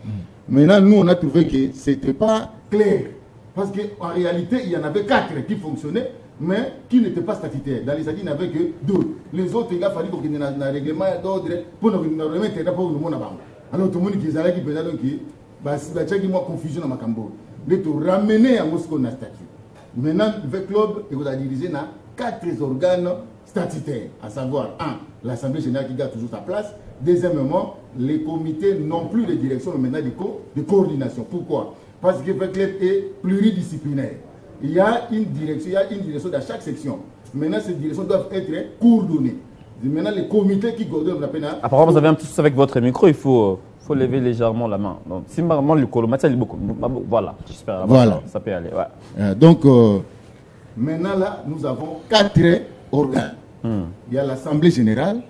Maintenant, nous, on a trouvé que ce n'était pas clair. Parce qu'en réalité, il y en avait 4 qui fonctionnaient, mais qui n'étaient pas statutaires. Dans les statuts, il n'y en avait que 2. Les autres, il a fallu qu'il y ait un règlement d'ordre pour nous remettre pour nous. Alors, tout le monde qui est allé, qui peut dire que confusion dans ma cambo. De te ramener à Moscou dans le statut. Maintenant, le club est dirigé dans 4 organes statutaires, à savoir 1. l'Assemblée générale qui garde toujours sa place. Deuxièmement, les comités n'ont plus de direction, mais maintenant de coordination. Pourquoi? Parce que le club est pluridisciplinaire. Il y a une direction dans chaque section. Maintenant, ces directions doivent être coordonnées. Maintenant, les comités qui coordonnent la peine. Apparemment, vous avez un petit souci avec votre micro, il faut lever légèrement la main. Donc, si vraiment le colomatia est beaucoup. Voilà, j'espère. Voilà. Ça peut aller. Ouais. Donc, maintenant, là, nous avons 4 organes. Il y a l'Assemblée générale,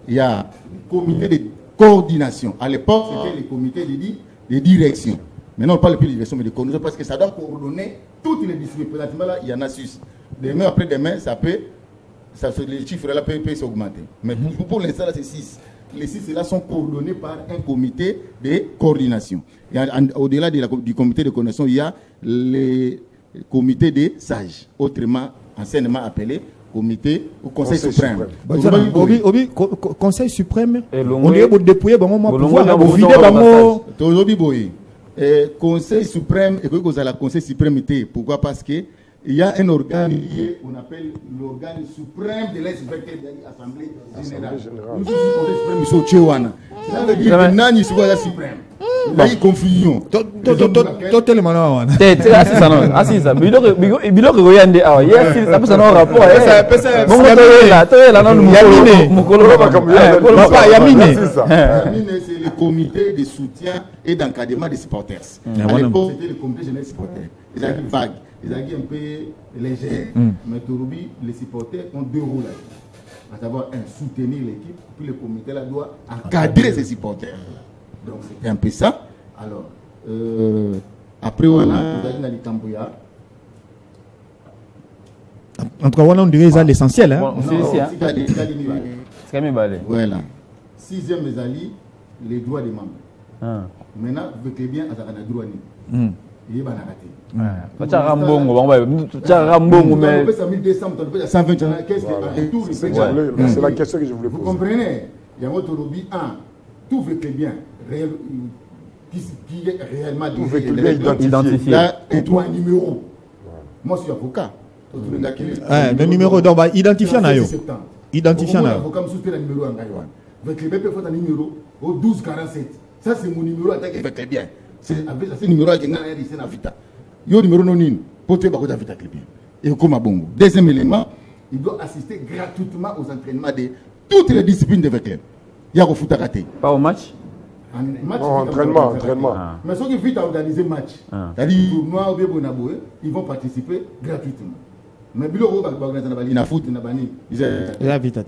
il y a le comité de coordination. À l'époque, c'était le comité de direction. Maintenant, on ne parle plus de direction, mais de coordination parce que ça doit coordonner toutes les disciplines. Présentement, là, il y en a 6. Demain, après-demain, les chiffres là peuvent s'augmenter. Mais pour l'instant, là, c'est 6. Les 6 là sont coordonnés par un comité de coordination. Au-delà du comité de coordination, il y a les comités des sages, autrement anciennement appelé comité ou conseil suprême. Conseil suprême, on est pour dépouiller conseil suprême et que la conseil suprême. Pourquoi? Parce que il y a un organe lié, on appelle l'organe suprême de l'Assemblée générale. Nous sommes suprême. Ça veut dire que Nani soit suprême. Il y a une confusion. Totalement. Assisa. Bilo que goyande ah yes, ça peut ça non rapport. Bon là non Yamine, c'est le comité de soutien et d'encadrement des supporters. À l'époque, c'était le comité général des supporters. Ils avaient vague. Ils avaient un peu léger. Mais Touroubi, les supporters ont 2 rôles. À savoir, soutenir l'équipe, puis le comité là doit encadrer ses supporters. Donc c'était un peu ça. Alors, après, on a dans Camboya. En tout cas, on dirait l'essentiel. Hein? C'est voilà. 6e mésalie, les droits des membres. Maintenant, vous voulez bien, à la droit. Il est banaraté. C'est la question que je voulais poser. Vous comprenez? Il y a votre lobby 1. Tout veut bien, qui est réellement identifié. Là, et toi, un numéro. Moi, je suis avocat. Le numéro, donc, identifiant. Identifiant. Avocat, je suis un numéro en Gaïwan. Avec les BP, il faut un numéro au 1247. Ça, c'est mon numéro attaqué avec les biens. C'est avec ce numéro qui est dans la vita. Il y a un numéro non nul. Pour te battre avec les biens. Et comme à Bongo. Deuxième élément, il doit assister gratuitement aux entraînements de toutes les disciplines de club. Il y a un foot à rater. Pas au match? Entraînement. Mais ceux qui viennent organiser match, c'est-à-dire tournoi ou bien ils vont participer gratuitement. Mais bilo ko ba organiser na foot na bani. Il a vite.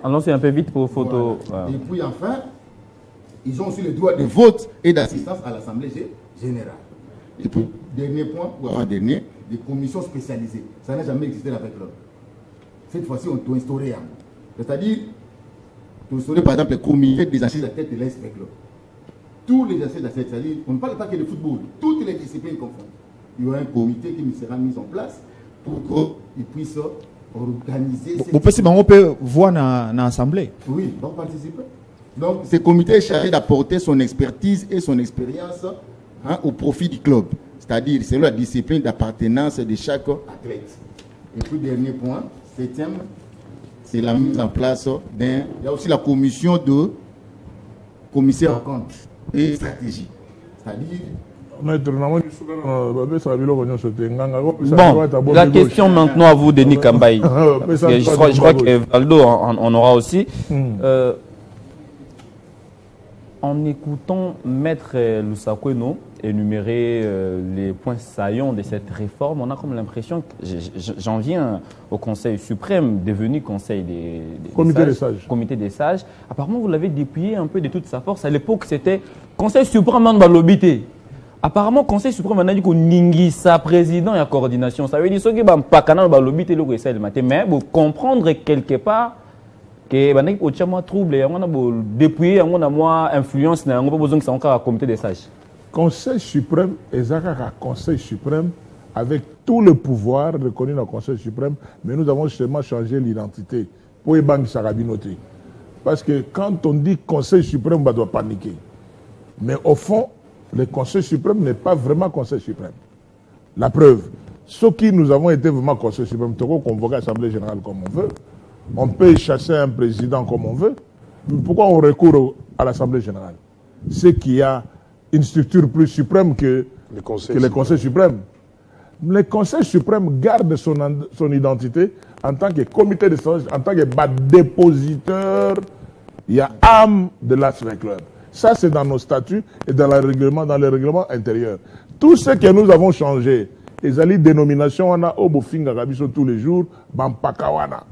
Allons-y un peu vite pour photo. Et puis enfin, ils ont aussi le droit de vote et d'assistance à l'Assemblée générale. Et puis, dernier point, des commissions spécialisées. Ça n'a jamais existé avec l'autre. Cette fois-ci, on doit instaurer. C'est-à-dire, on instaurer par exemple le comité des assises à tête de l'Est-Club. Tous les assises à tête, c'est-à-dire, on ne parle pas que de football, toutes les disciplines confondent. Il y aura un comité qui sera mis en place pour qu'ils puissent organiser. On peut voir dans l'Assemblée. Oui, on participer. Donc, ce comité est chargé d'apporter son expertise et son expérience au profit du club. C'est-à-dire, selon la discipline d'appartenance de chaque athlète. Et puis, dernier point, 7e, c'est la mise en place d'un. Il y a aussi la commission de commissaire en compte et stratégie. C'est-à-dire, la question maintenant à vous, Denis Kambaï. Je crois que Valdo en aura aussi. En écoutant Maître Lusakweno énumérer les points saillants de cette réforme, on a comme l'impression que j'en viens au Conseil suprême, devenu Conseil des sages, Comité des sages. Apparemment, vous l'avez dépouillé un peu de toute sa force. À l'époque, c'était Conseil suprême de Balobité. Apparemment, Conseil suprême a dit que Ningisa, président et la coordination. Ça veut dire que pas canal Balobité, le Conseil mais vous comprendre quelque part que on a trouble, on a dépouillé, on a moins influence, on a pas besoin que ça encore comité des sages. Conseil suprême, Conseil suprême, avec tout le pouvoir reconnu dans le Conseil suprême, mais nous avons justement changé l'identité pour les banques sarabinotés. Parce que quand on dit Conseil suprême, on doit paniquer. Mais au fond, le Conseil suprême n'est pas vraiment Conseil suprême. La preuve, ceux qui nous avons été vraiment Conseil suprême, on peut convoquer l'Assemblée générale comme on veut. On peut chasser un président comme on veut. Pourquoi on recourt à l'Assemblée générale? C'est qu'il y a une structure plus suprême que le Conseil suprême. Le Conseil suprême garde son identité en tant que comité de sages, en tant que dépositeur, il y a âme de l'Assemblée Club. Ça, c'est dans nos statuts et dans les règlements intérieurs. Tout ce que nous avons changé, les alliés dénominations, on a au Bofinga Rabiso tous les jours, Bampakawana.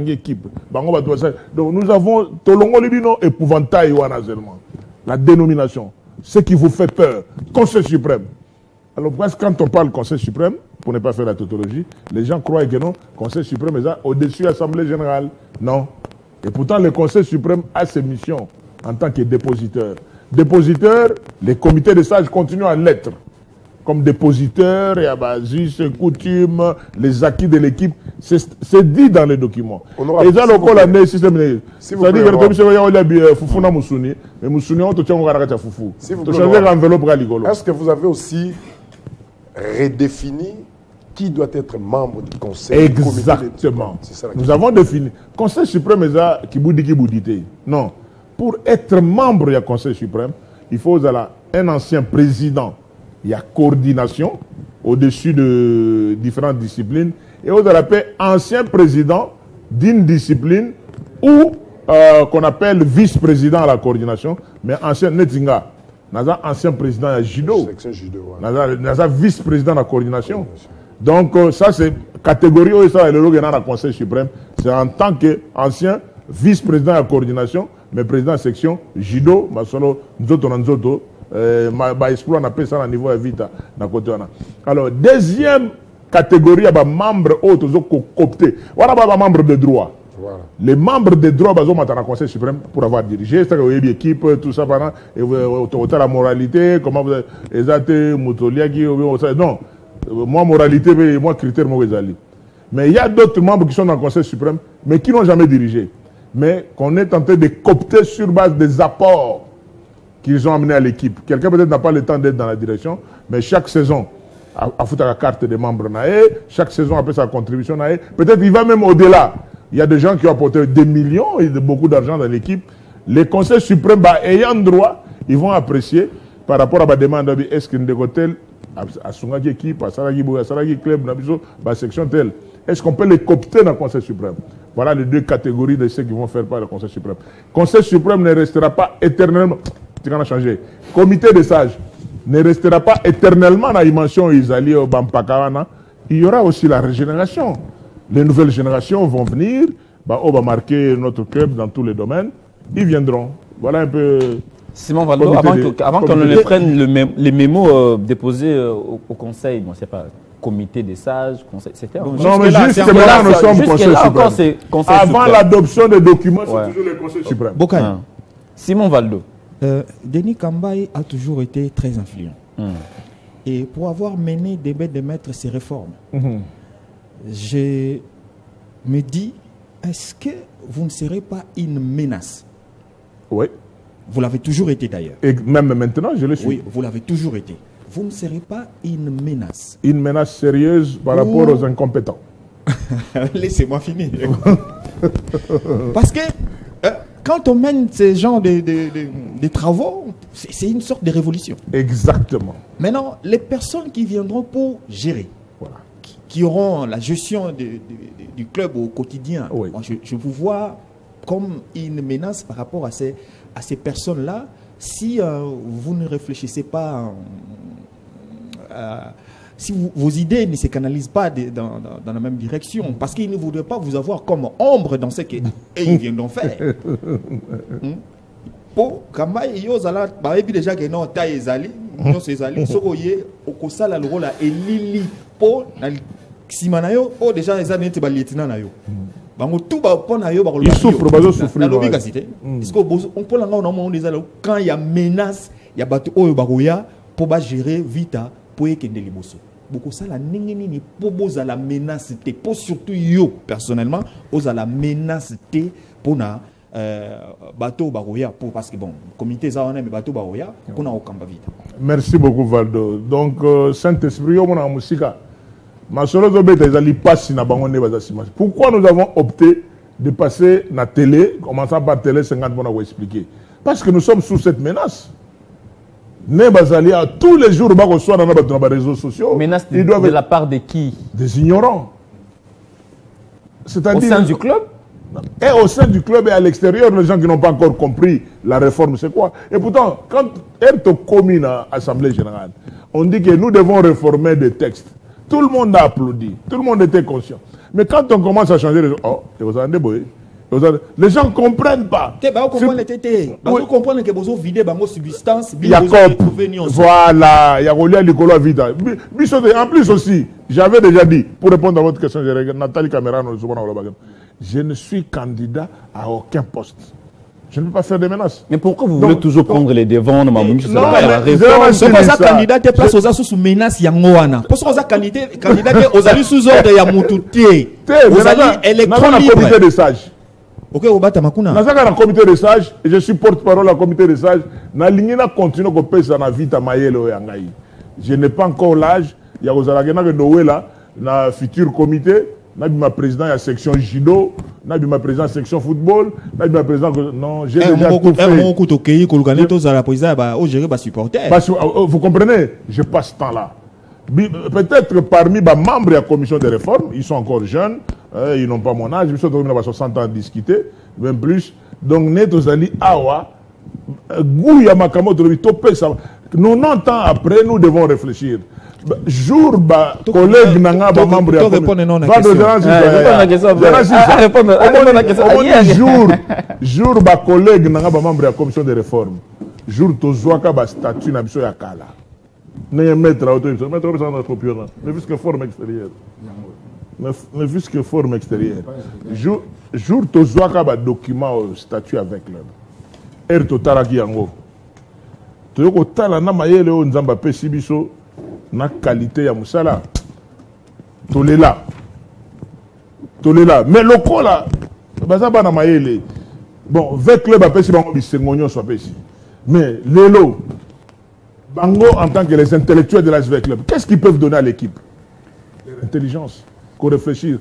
Équipe. Donc nous avons Tolongo Libino épouvantail la dénomination. Ce qui vous fait peur, Conseil suprême. Alors quand on parle Conseil suprême, pour ne pas faire la tautologie, les gens croient que non, Conseil suprême est au-dessus de l'Assemblée générale. Non. Et pourtant le Conseil suprême a ses missions en tant que dépositeur. Dépositeur, les comités des sages continuent à l'être. Comme dépositeur, il y a basis, coutumes, les acquis de l'équipe. C'est dit dans les documents. Et ça, le système. C'est-à-dire que le commissaire a Foufou na Moussouni, mais Moussouni, on te tient au garage à Foufou. Est-ce que vous avez aussi redéfini qui doit être membre du Conseil? Exactement. Nous avons défini. Conseil suprême, c'est qui boudite. Non. Pour être membre du Conseil suprême, il faut un ancien président. Il y a coordination au-dessus de différentes disciplines. Et on appelle ancien président d'une discipline ou qu'on appelle vice-président à la coordination, mais ancien Netinga. Ancien président à judo. Vice-président à la coordination. Donc ça c'est catégorie où ça est le dans le Conseil suprême. C'est en tant qu'ancien vice-président à la coordination, mais président de la section judo, Masolo, Nzoto. On appelle ça au niveau de Vita. Alors, deuxième catégorie, il y a des membres cooptés. Voilà les membres de droit. Voilà. Les membres de droit, ils ont le Conseil suprême pour avoir dirigé. C'est-à-dire qu'il y a une équipe, tout ça, et la moralité, comment vous avez non, moi, moralité, moi, critère, moi, mais il y a d'autres membres qui sont dans le Conseil suprême, mais qui n'ont jamais dirigé. Mais qu'on est en train de coopter sur base des apports qu'ils ont amené à l'équipe. Quelqu'un peut-être n'a pas le temps d'être dans la direction, mais chaque saison, à foutre la carte des membres, chaque saison après sa contribution, peut-être il va même au-delà. Il y a des gens qui ont apporté des millions et beaucoup d'argent dans l'équipe. Les conseils suprêmes, ayant droit, ils vont apprécier par rapport à la demande, est-ce qu'une des hôtels, à Sungaki équipe, à Saragi Club, à section telle, est-ce qu'on peut les coopter dans le Conseil suprême? Voilà les deux catégories de ceux qui vont faire part du Conseil suprême. Le Conseil suprême ne restera pas éternellement. Changé. Comité des sages ne restera pas éternellement dans la dimension Isali au Bampakawana. Il y aura aussi la régénération. Les nouvelles générations vont venir, on va marquer notre club dans tous les domaines. Ils viendront. Voilà un peu. Simon Valdo, avant qu'on ne prenne les mémos déposés au Conseil, bon, c'est pas comité des sages, c'était non, mais jusque là, nous sommes Conseil suprême. Avant l'adoption des documents, c'est toujours le Conseil suprême. Simon Valdo. Denis Kambaï a toujours été très influent. Et pour avoir mené des bêtes de maître ces réformes, je me dis, est-ce que vous ne serez pas une menace? Oui. Vous l'avez toujours été d'ailleurs. Et même maintenant, je le suis. Oui, vous l'avez toujours été. Vous ne serez pas une menace. Une menace sérieuse par rapport aux incompétents. Laissez-moi finir. Parce que quand on mène ce genre de travaux, c'est une sorte de révolution. Exactement. Maintenant, les personnes qui viendront pour gérer, qui auront la gestion du club au quotidien, oui. moi, je vous vois comme une menace par rapport à ces personnes-là, si vous ne réfléchissez pas, si vos idées ne se canalisent pas dans la même direction, parce qu'ils ne voudraient pas vous avoir comme ombre dans ce qu'ils viennent faire. Pour Kambaye, Yozala, et puis déjà que non, taille ezali, non c'est ezali, sokoye, okosala le rôle à Elili, pour Simanayo, oh déjà les années te lieutenant na yo. Bango tout ba pona yo ba ko. Il souffre, ba souffre. Na lobi kasite. Est-ce que on peut l'anga on déjà quand il y a menace, il y a bateau oyo ba koya pour ba gérer vita pour ekende liboso. Beaucoup ça la ningini ni pour boza la menace te pour surtout yo personnellement, oza la menace te pour na bateau baroya pour parce que bon comité ça on aime bateau baroya pour na okamba vita. Merci beaucoup Valdo. Donc Saint-Esprit yo mona musika. Pourquoi nous avons opté de passer la télé, commençant par télé 50 pour vous expliquer? Parce que nous sommes sous cette menace. Tous les jours, dans les réseaux sociaux. Menace de la part de qui? Des ignorants. Au sein du club? Et au sein du club et à l'extérieur, les gens qui n'ont pas encore compris la réforme, c'est quoi? Et pourtant, quand elle te commune à l'Assemblée générale, on dit que nous devons réformer des textes. Tout le monde a applaudi, tout le monde était conscient. Mais quand on commence à changer, les gens ne comprennent pas. Vous comprenez que vous videz vos substances, voilà, il y a Nicolas Vida. En plus aussi, j'avais déjà dit, pour répondre à votre question, Nathalie Cameron, je ne suis candidat à aucun poste. Je ne peux pas faire des menaces. Mais pourquoi vous voulez toujours prendre les devants? Non, c'est pas candidat de place aux sous menace yangoana. Parce que vous candidat aux alliés sous ordre yamutouté. Vous allez électron libre. Comité des sages. Ok, au bata makuna. Dans un comité des sages, et je suis porte-parole à comité des sages. Na ligne na continue ko pesa na vita mayele o yangai. Je n'ai pas encore l'âge. Il y a ozalagena que Noé là, na futur comité. Je suis président de la section judo, je suis président de la section football, je suis président de... Non, j'ai déjà tout fait. Vous comprenez? Je passe ce temps-là. Peut-être parmi les membres de la commission de réforme, ils sont encore jeunes, ils n'ont pas mon âge, ils sont 60 ans à discuter, même plus. Donc, nous allons awa, 90 ans après, nous devons réfléchir. Jour ba collègue nanga ba membre ya jour ba collègue nanga ba membre ya commission de réforme jour to zoaka ba statut na biso ya kala ne mettre auto mettre ça dans copiona mais puisque forme extérieure mais puisque forme extérieure jour to zoaka ba document statut avec club total ki yango to yoko tala na mayele o nzamba pesi biso na qualité ya musala tolela mais le ko là bazaba na mayele bon avec club apesi bango bisengonyo so apesi mais lelo bango en tant que les intellectuels de la club qu'est-ce qu'ils peuvent donner à l'équipe? L'intelligence, qu'on réfléchir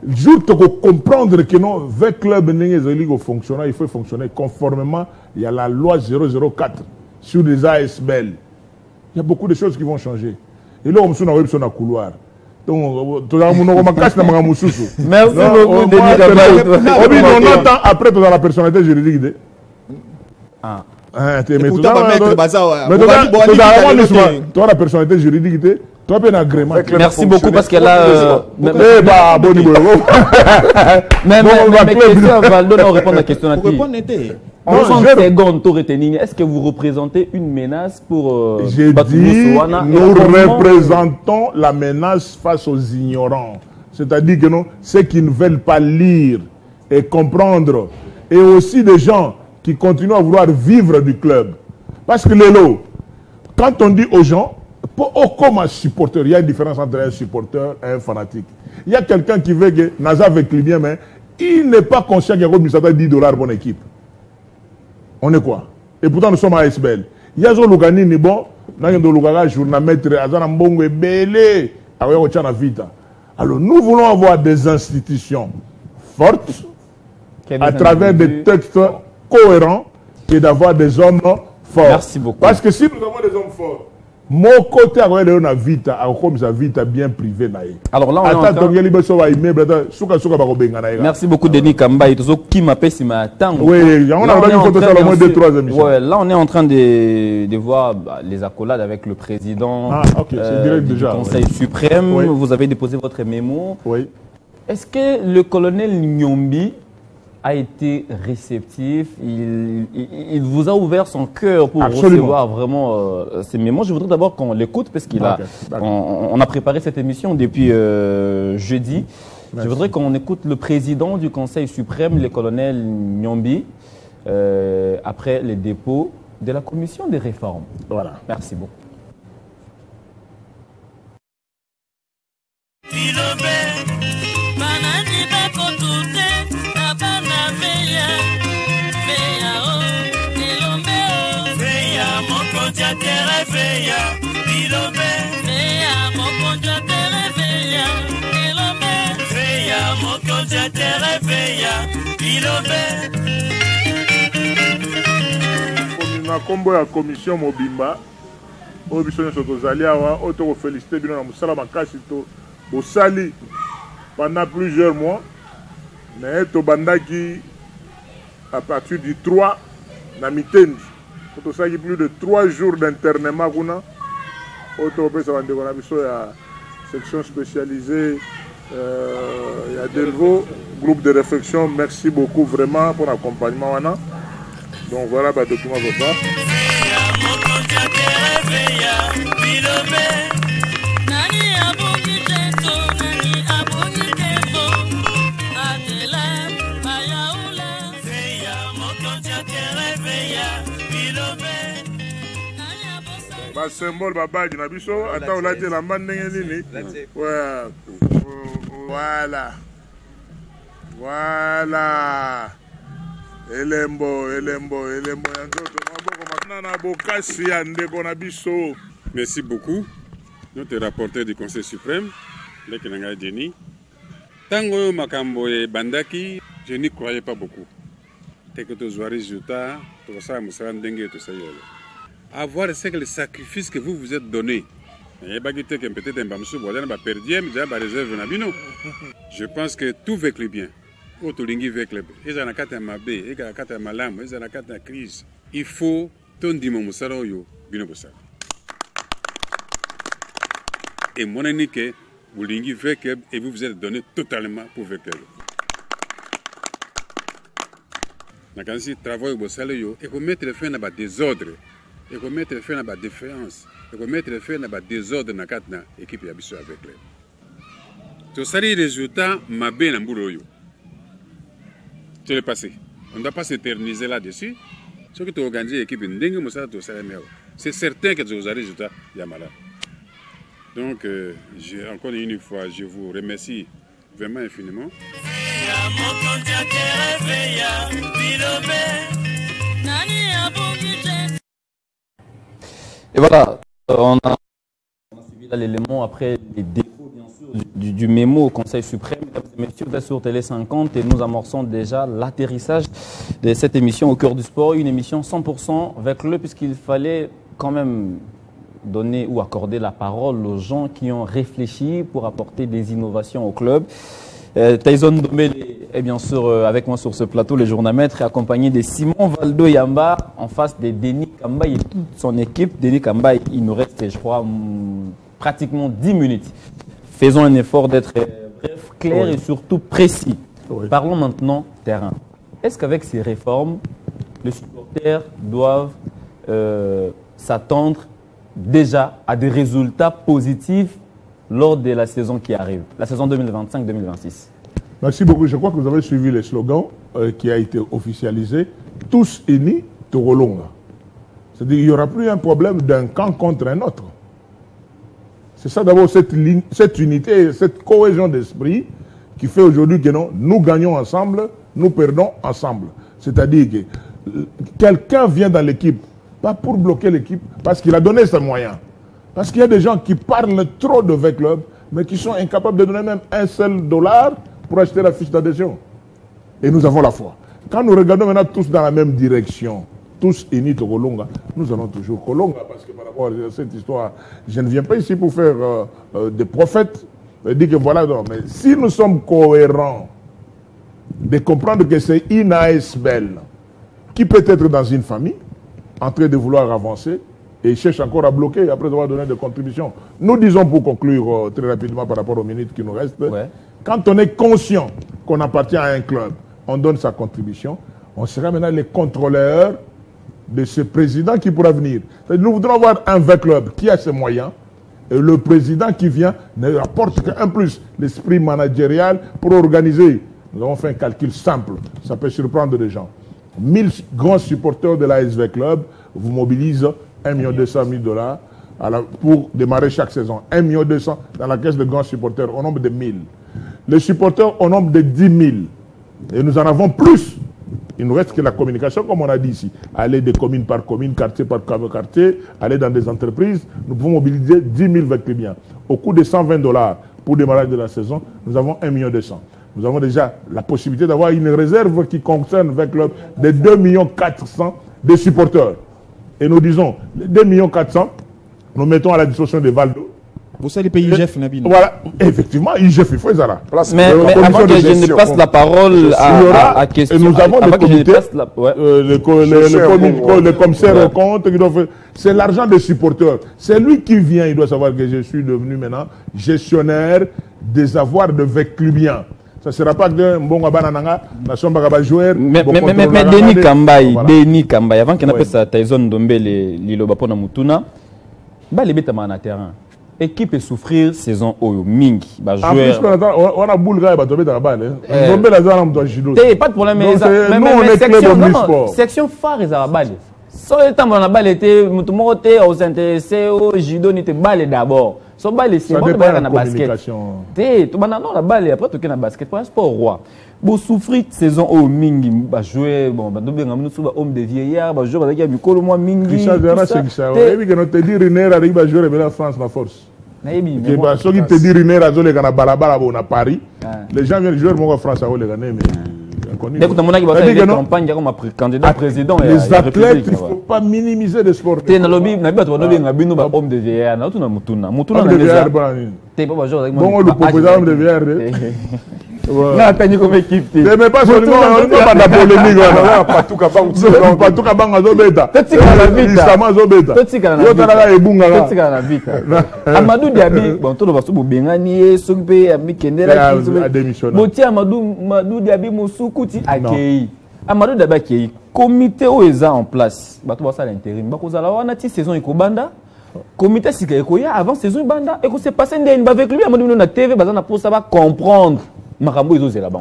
jour to comprendre que non avec club n'engezeli fonctionner, il faut fonctionner conformément il y a la loi 004 sur les ASBL. Il y a beaucoup de choses qui vont changer. Et là, on se met sur le couloir. Donc, merci beaucoup, Denis. On attend après la personnalité juridique. Ah. Mais la personnalité juridique, tu as un agrément. Merci beaucoup parce qu'elle a. Mais question, Valdo, on répond à la question. En 30 secondes, est-ce que vous représentez une menace pour... J'ai dit, nous représentons la menace face aux ignorants. C'est-à-dire que non, ceux qui ne veulent pas lire et comprendre. Et aussi des gens qui continuent à vouloir vivre du club. Parce que Lélo, quand on dit aux gens, comme un supporter, il y a une différence entre un supporter et un fanatique. Il y a quelqu'un qui veut que Naza avec lui bien, mais il n'est pas conscient qu'il y a $10 pour une équipe. On est quoi? Et pourtant nous sommes à ASBL. Il y a des gens qui bon, journalmaître, alors nous voulons avoir des institutions fortes à travers des textes cohérent que d'avoir des hommes forts. Merci beaucoup. Parce que si nous avons des hommes forts, mon côté a comme ça vite bien privé. Alors là, on est en train... Merci beaucoup, Denis Kamba. Qui m'appelle si m'attend. Oui, on a une photo sur le moins 2-3 émissions. Ouais, là, on est en train de voir les accolades avec le président du Conseil suprême. Oui. Vous avez déposé votre mémo. Oui. Est-ce que le colonel Nyombi a été réceptif, il vous a ouvert son cœur pour recevoir vraiment ces mémos. Je voudrais d'abord qu'on l'écoute parce on a préparé cette émission depuis jeudi. Merci. Je voudrais qu'on écoute le président du Conseil suprême, le colonel Nyombi, après les dépôts de la commission des réformes. Voilà. Merci beaucoup. Na kombo ya commission mobimba o biso nyoso tozali awa o to féliciter bino na musala makasi to osali pendant plusieurs mois mais to bandaki à partir du 3 na mitendi to saki plus de 3 jours d'internement kuna o to pesa bandeko na biso ya section spécialisée il y a Delvaux, groupe de réflexion. Merci beaucoup vraiment pour l'accompagnement. Donc voilà le document pour ça. Ba symbole babagi na biso ata olati la ndenge nini. Voilà. Voilà. Elembo yanzoto maboko maintenant na bokasi ya ndeko na biso. Merci beaucoup notre rapporteur du Conseil suprême, le Kenanga Denis. Tango makambo e bandaki, je n'y croyais pas beaucoup. Tel que tu vois résultat, tout ça musala ndenge tout ça yele. Avoir c'est que le sacrifice que vous vous êtes donné. Je pense que tout va le bien. Il faut et mon ami que vous et vous vous êtes donné totalement pour vaincre. Quand il travaille au salaire, et qu'on mette le fin à bas désordre, et qu'on mette le fin à bas défiance. Et qu'on mette le feu dans le désordre dans l'équipe qui est avec lui. Tout ça, les résultats, ma bien en boulot. C'est le passé. On ne doit pas s'éterniser là-dessus. Ce que tu organises l'équipe, c'est certain que tu as des résultats, il y a malade. Donc, encore une fois, je vous remercie vraiment infiniment. Et voilà. On a suivi l'élément après les défauts, bien sûr, du mémo au Conseil suprême. Mesdames et messieurs, vous êtes sur Télé 50 et nous amorçons déjà l'atterrissage de cette émission au cœur du sport. Une émission 100% avec le, puisqu'il fallait quand même donner ou accorder la parole aux gens qui ont réfléchi pour apporter des innovations au club. Tyson Dombele est bien sûr avec moi sur ce plateau, le journamètre, accompagné de Simon Valdo Yamba en face de Denis Kamba et toute son équipe. Denis Kamba, il nous reste, je crois, pratiquement 10 minutes. Faisons un effort d'être bref, clair et surtout précis. Parlons maintenant terrain. Est-ce qu'avec ces réformes, les supporters doivent s'attendre déjà à des résultats positifs lors de la saison qui arrive, la saison 2025-2026? Merci beaucoup. Je crois que vous avez suivi le slogan qui a été officialisé. Tous unis, Torolonga. C'est-à-dire qu'il n'y aura plus un problème d'un camp contre un autre. C'est ça d'abord, cette unité, cette cohésion d'esprit qui fait aujourd'hui que non, nous gagnons ensemble, nous perdons ensemble. C'est-à-dire que quelqu'un vient dans l'équipe, pas pour bloquer l'équipe, parce qu'il a donné ses moyens. Parce qu'il y a des gens qui parlent trop de V-Club, mais qui sont incapables de donner même $1 seul pour acheter la fiche d'adhésion. Et nous avons la foi. Quand nous regardons maintenant tous dans la même direction, tous unis au Kolonga, nous allons toujours Kolonga, parce que par rapport à cette histoire, je ne viens pas ici pour faire des prophètes, dire que voilà, non, mais si nous sommes cohérents, de comprendre que c'est une ASBL qui peut être dans une famille, en train de vouloir avancer, et cherche encore à bloquer après avoir donné des contributions. Nous disons, pour conclure très rapidement par rapport aux minutes qui nous restent, quand on est conscient qu'on appartient à un club, on donne sa contribution, on sera maintenant les contrôleurs de ce président qui pourra venir. Nous voudrons avoir un vrai club qui a ses moyens, et le président qui vient ne apporte qu'un plus, l'esprit managérial pour organiser. Nous avons fait un calcul simple, ça peut surprendre les gens. 1000 grands supporters de l'ASV Club vous mobilisent 1,2 million pour démarrer chaque saison. 1,2 million dans la caisse de grands supporters au nombre de 1000. Les supporters au nombre de 10 000. Et nous en avons plus. Il ne reste que la communication, comme on a dit ici. Aller de commune par commune, quartier par quartier, aller dans des entreprises. Nous pouvons mobiliser 10 000 véhicules. Au coût de $120 pour démarrage de la saison, nous avons 1,2 million. Nous avons déjà la possibilité d'avoir une réserve qui concerne le club de 2,4 millions de supporters. Et nous disons, les 2,4 millions, nous mettons à la disposition de Valdo. Vous savez les pays IGF, Nabine. Voilà, effectivement, IGF, il faut ça. Mais avant que je ne passe la parole à question, et nous avons le comité, le commissaire au compte, c'est l'argent des supporters. C'est lui qui vient, il doit savoir que je suis devenu maintenant gestionnaire des avoirs de Véclubien. Ça ne sera pas que bon banananga, la sombre va jouer. Mais Denis Kambaye, avant qu'il n'appelle ça Tyson Ndombele, Lilo Bapona Mutuna, les bêtes à terrain. Équipe est souffrir saison Oyo Mingi. En plus, on a Boulga et Batobé dans la balle. Ndombele a un doigt judo. Pas de problème, mais section phare est à la balle. Si le temps où la balle était, tout le monde était intéressé au judo, n'était balle d'abord. So balle c'est bon dans la basket. Tu vas dans la balle après tu es dans basket pour un sport roi. Bon souffrir saison au mingi ba jouer bon ba dobé ngam nous homme de vieillard ba jouer avec bikolo moi mingi. Ça dira c'est ça. Et puis que nous te dire Riner arrive ba jouer avec la France la force. Naïbi mais ba so qui te dire Riner a zolé kana balabala bon à Paris. Les gens viennent jouer mon France à les gagner mais écoute, mon ami, il y a une campagne comme candidat président. Les athlètes, il ne faut pas minimiser les sports. Tu es dans le lobby, tu es dans le homme de vieillard. Tu es dans le vieillard. Tu es pas joueur. Bon, le proposé homme de vieillard. Non, tu es comme équipe. Tu n'es pas seulement la polémique. Pas tout capable. Pas tout capable. Zobeta. Tu es dans la vie. Isama Zobeta. Tu es dans la vie. Amadou Diaby, bon, tout le monde va Bengani, Songpe, Amikendera, Boti Amadou Diaby, Moussoukou. Amadou Diaby, comité où est en place. Bah, tu vas ça l'intérim. Bah, vous allez avoir une saison Ekobanda. Comité si Ekoya avant saison Banda. Et que c'est passé avec lui. Amadou na TV, bah, pour ça va comprendre.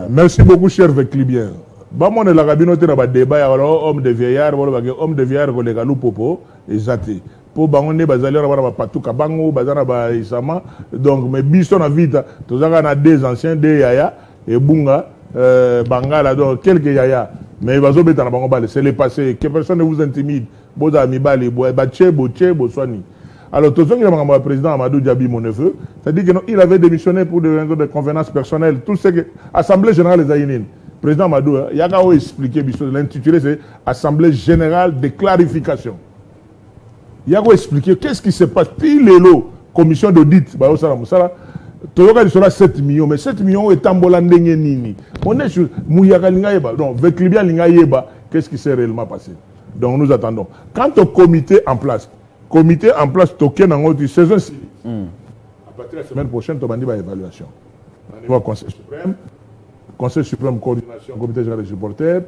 Merci beaucoup, cher Véclibien. Bah, moi, la cabinote n'a pas débat. Alors, homme de vieillard, homme de vieillard, les galou popo, et zate. Pour bangoné, bazali, on va pas tout kabango, bazana ba isama. Donc, mais bisson a vite. Tous les gens des anciens, des yaya, et bunga, bangala, donc quelques yaya. Mais il va se mettre dans la c'est le passé. Que personne ne vous intimide. Vos amis, bali, baché, boché, boswani. Alors, tout ce qui est le président Amadou Diaby, mon neveu, c'est-à-dire qu'il avait démissionné pour des raisons de convenance personnelle. Tout ce que l'Assemblée générale des Aïnines, le président Amadou, il a expliqué, l'intitulé c'est Assemblée générale de clarification. Il a expliqué qu'est-ce qui se passe. Puis l'élo, commission d'audit, tout le monde sera 7 millions, mais 7 millions est en Bolandengeni. On est sur Mouyaka Lingayeba, donc Véclibia Lingayeba, qu'est-ce qui s'est réellement passé? Donc nous attendons. Quant au comité en place, token en haut saison 6. À partir de la semaine prochaine, tu vas dire l'évaluation. Au niveau Conseil suprême, coordination, comité général des supporters.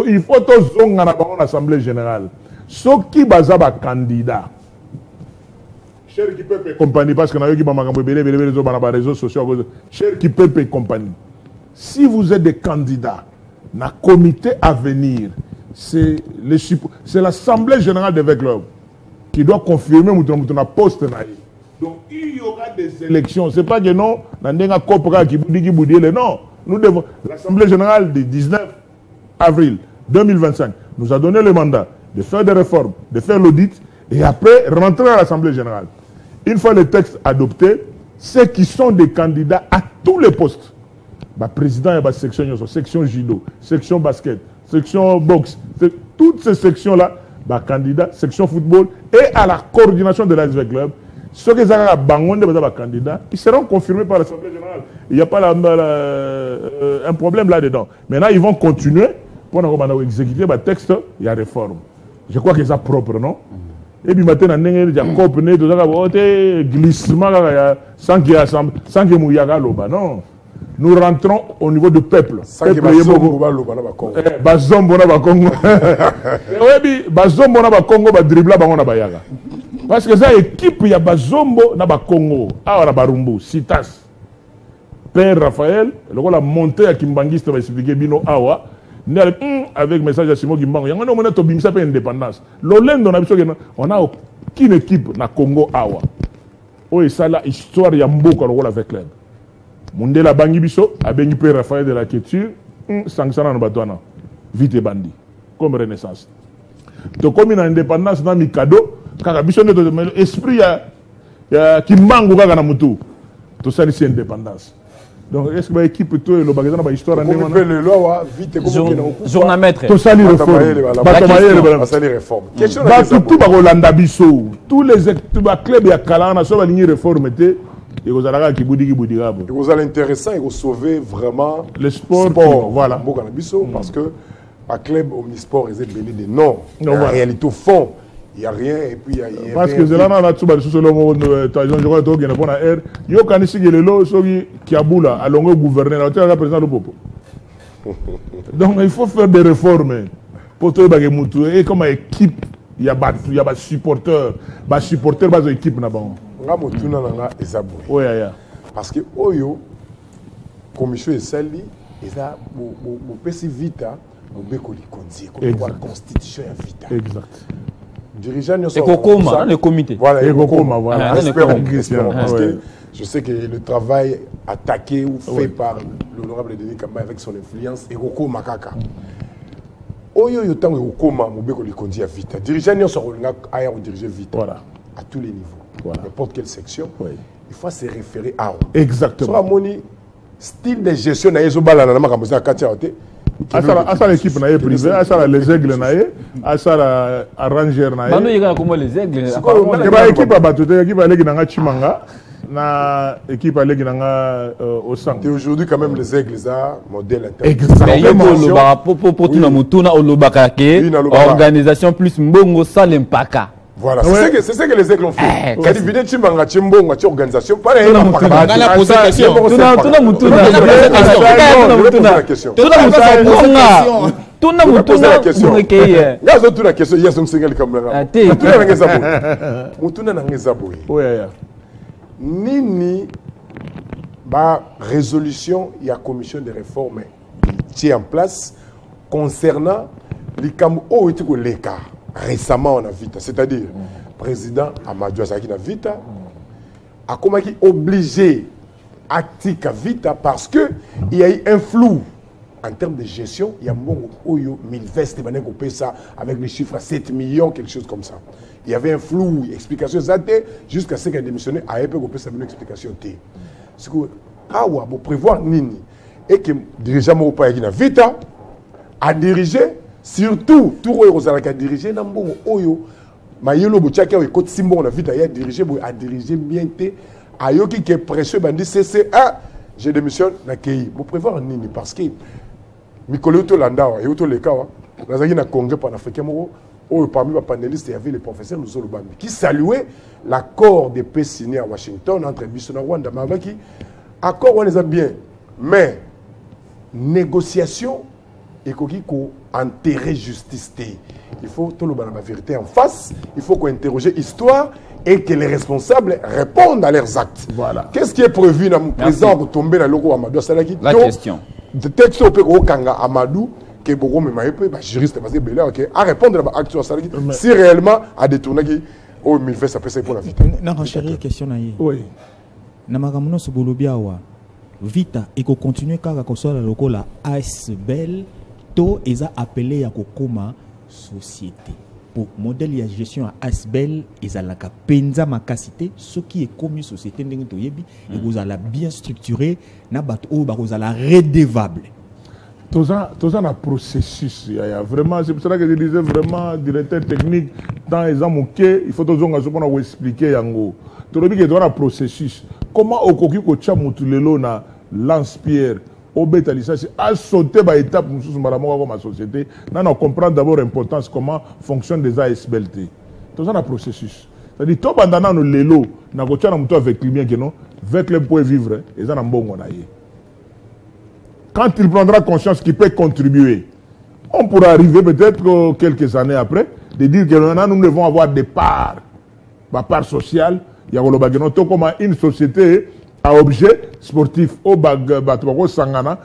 Il faut tous zones en assemblée générale. Ceux qui sont candidats, cher qui peut et compagnie, parce que nous avons des réseaux sociaux, cher qui peut et compagnie. Si vous êtes des candidats, dans le comité à venir, c'est l'assemblée générale des clubs qui doit confirmer mon poste. Donc il y aura des élections. Ce n'est pas que non, non. Nous devons. L'Assemblée générale du 19 avril 2025 nous a donné le mandat de faire des réformes, de faire l'audit et après rentrer à l'Assemblée générale. Une fois le texte adopté, ceux qui sont des candidats à tous les postes, président et section judo, section basket, section boxe, toutes ces sections-là, bah, candidat, section football et à la coordination de l'ASV Club, ceux qui ont candidats, ils seront confirmés par l'Assemblée générale. Il n'y a pas un problème là-dedans. Maintenant, ils vont continuer pour exécuter le texte, il y a réforme. Je crois que c'est propre, non? Et puis maintenant, il y a copié, glissement, sans qu'il y ait non. Nous rentrons au niveau du peuple. Parce que ça équipe, il y a Bazombo na Congo, ah Barumbu, Citas, Père Raphaël, le rôle a monté à Kimbangiste va expliquer Bino Awa, avec message à Simon Kimbango. Il y a un moment où on a indépendance. L'Olende, on a aucune équipe na Congo Awa. Oh, et ça, la histoire, il y a beaucoup de rôle avec l'aide. Mundela Bangibiso, a béni Père Raphaël de la Kéture, Sangsana Nbatouana, vite et bandi, comme Renaissance. Donc, comme une indépendance, on a mis cadeau. Car l'esprit qui manque à Mutu, tout ça c'est indépendance. Donc est-ce que l'équipe tout le bagage dans l'histoire journamètre tout ça les réformes tout Rolanda Bisso tous les clubs ya kala na so ba ligne réforme té et vous allez et vous allez intéressant et vous sauver vraiment le sport voilà parce que à club omnisport ils ont des noms en réalité au fond il n'y a rien et puis il y a parce que c'est là on a tout bas sur le monde je crois que tu as bon air yo quand ici le lo so qui abula à longue gouverner là tu es président du peuple donc il faut faire des réformes pour tout bagay mutu et comme équipe il y a supporters bas équipe na bon nga motuna nga ezabo oya parce que oyo commission esali eza bo pesi vita bo bekoli konzi ko la constitution ya vita exact dirigeant le comité. Voilà, voilà. Parce que je sais que le travail attaqué ou fait par l'honorable Denis Kamba avec son influence est Roko Makaka. Oyo yotan Rokoma Mobeko Likondi à vite. Dirigeant n'y a diriger vite. Voilà. À tous les niveaux. N'importe quelle section. Il faut se référer à. Exactement. Soit moni style de gestion na yezo bala na makamboza katia ote. À l'équipe naïe privée, à les aigles naïe, à la ranger naïe. Il y a comment les aigles. L'équipe a battu, l'équipe a légui nanga Chimanga, na équipe a légui nanga au sang. Et aujourd'hui quand même les aigles ça modèle exactement. Pour tout na mutuna olobakake, organisation plus mbongo sans l'impaka. Voilà, c'est ce que les aigles ont fait. Quand ils viennent Chimanga Chimbongo, tu organisation, pareil. On a posé la question. Tout la question. Nini ba résolution il y a commission de réforme qui est en place concernant les camaux et tout l'écart. Récemment, on a vite, c'est-à-dire président Amadou Azaki na vita a comment qui obligé actique vita parce que il y a eu un flou en termes de gestion. Il y a bon oyo 1000 vestes ça avec les chiffres à 7 millions quelque chose comme ça. Il y avait un flou, explication zate jusqu'à ce qu'il a démissionné à peu près ça une explication t. C'est que awa pour prévoir nini et que dirigeant mo pa na vita a dirigé surtout tout Rosalaka dirigé Nambongo Oyo Mayelo Bochaka et Côte Simbo on a vu d'ailleurs diriger bien té ayoki qui est précieux bandi CC1 je démissionne na kei pour prévoir nini parce que Mikolo to landa et auto les cas nazaki na congrès panafricain moko Oyo parmi les panélistes il y avait le professeur Luzolo Bambi qui saluait l'accord de paix signé à Washington entre Bissau et Rwanda Mavaki accord on les a bien mais négociation et qu'il faut enterrer justice. Il faut tout le monde la vérité en face. Il faut qu'on interroge l'histoire et que les responsables répondent à leurs actes. Voilà. Qu'est-ce qui est prévu dans le président pour tomber dans le logo Amadou Salaki? La question. De texte au Kanga Amadou que beaucoup me juriste parce que Bela OK à répondre à l'acte Salaki si réellement à détourner qui au 1000 fait ça peut pour la vie. Non, chérie, question naïe. Oui. Namagamuno Sobolobiawa. Vita et qu'on continue car qu'on soit le logo la ASBL to eza appelé à kokoma société pour modèle ya gestion à ASBL ezalaka penza makasité ce qui est commis société ndenge to yebi et vous allez bien structuré na bato o ba vous allez redevable Tout ça un processus. Vraiment, c'est pour ça que je disais vraiment, directeur technique, dans les amouquets, il faut toujours expliquer. Tout le monde a un processus. Comment au coquille que tu as na lance-pierre, au bétalissa, c'est à sauter par étape, nous sommes comme ma société. On comprend d'abord l'importance, comment fonctionne les ASBLT. Tout ça un processus. C'est-à-dire, tout le monde a un lélo, avec lui, avec les points vivre, et ça a un bon moyen. Quand il prendra conscience qu'il peut contribuer, on pourra arriver peut-être quelques années après de dire que nous devons avoir des parts, ma part sociale. Il y a comme une société à objet sportif au Sangana,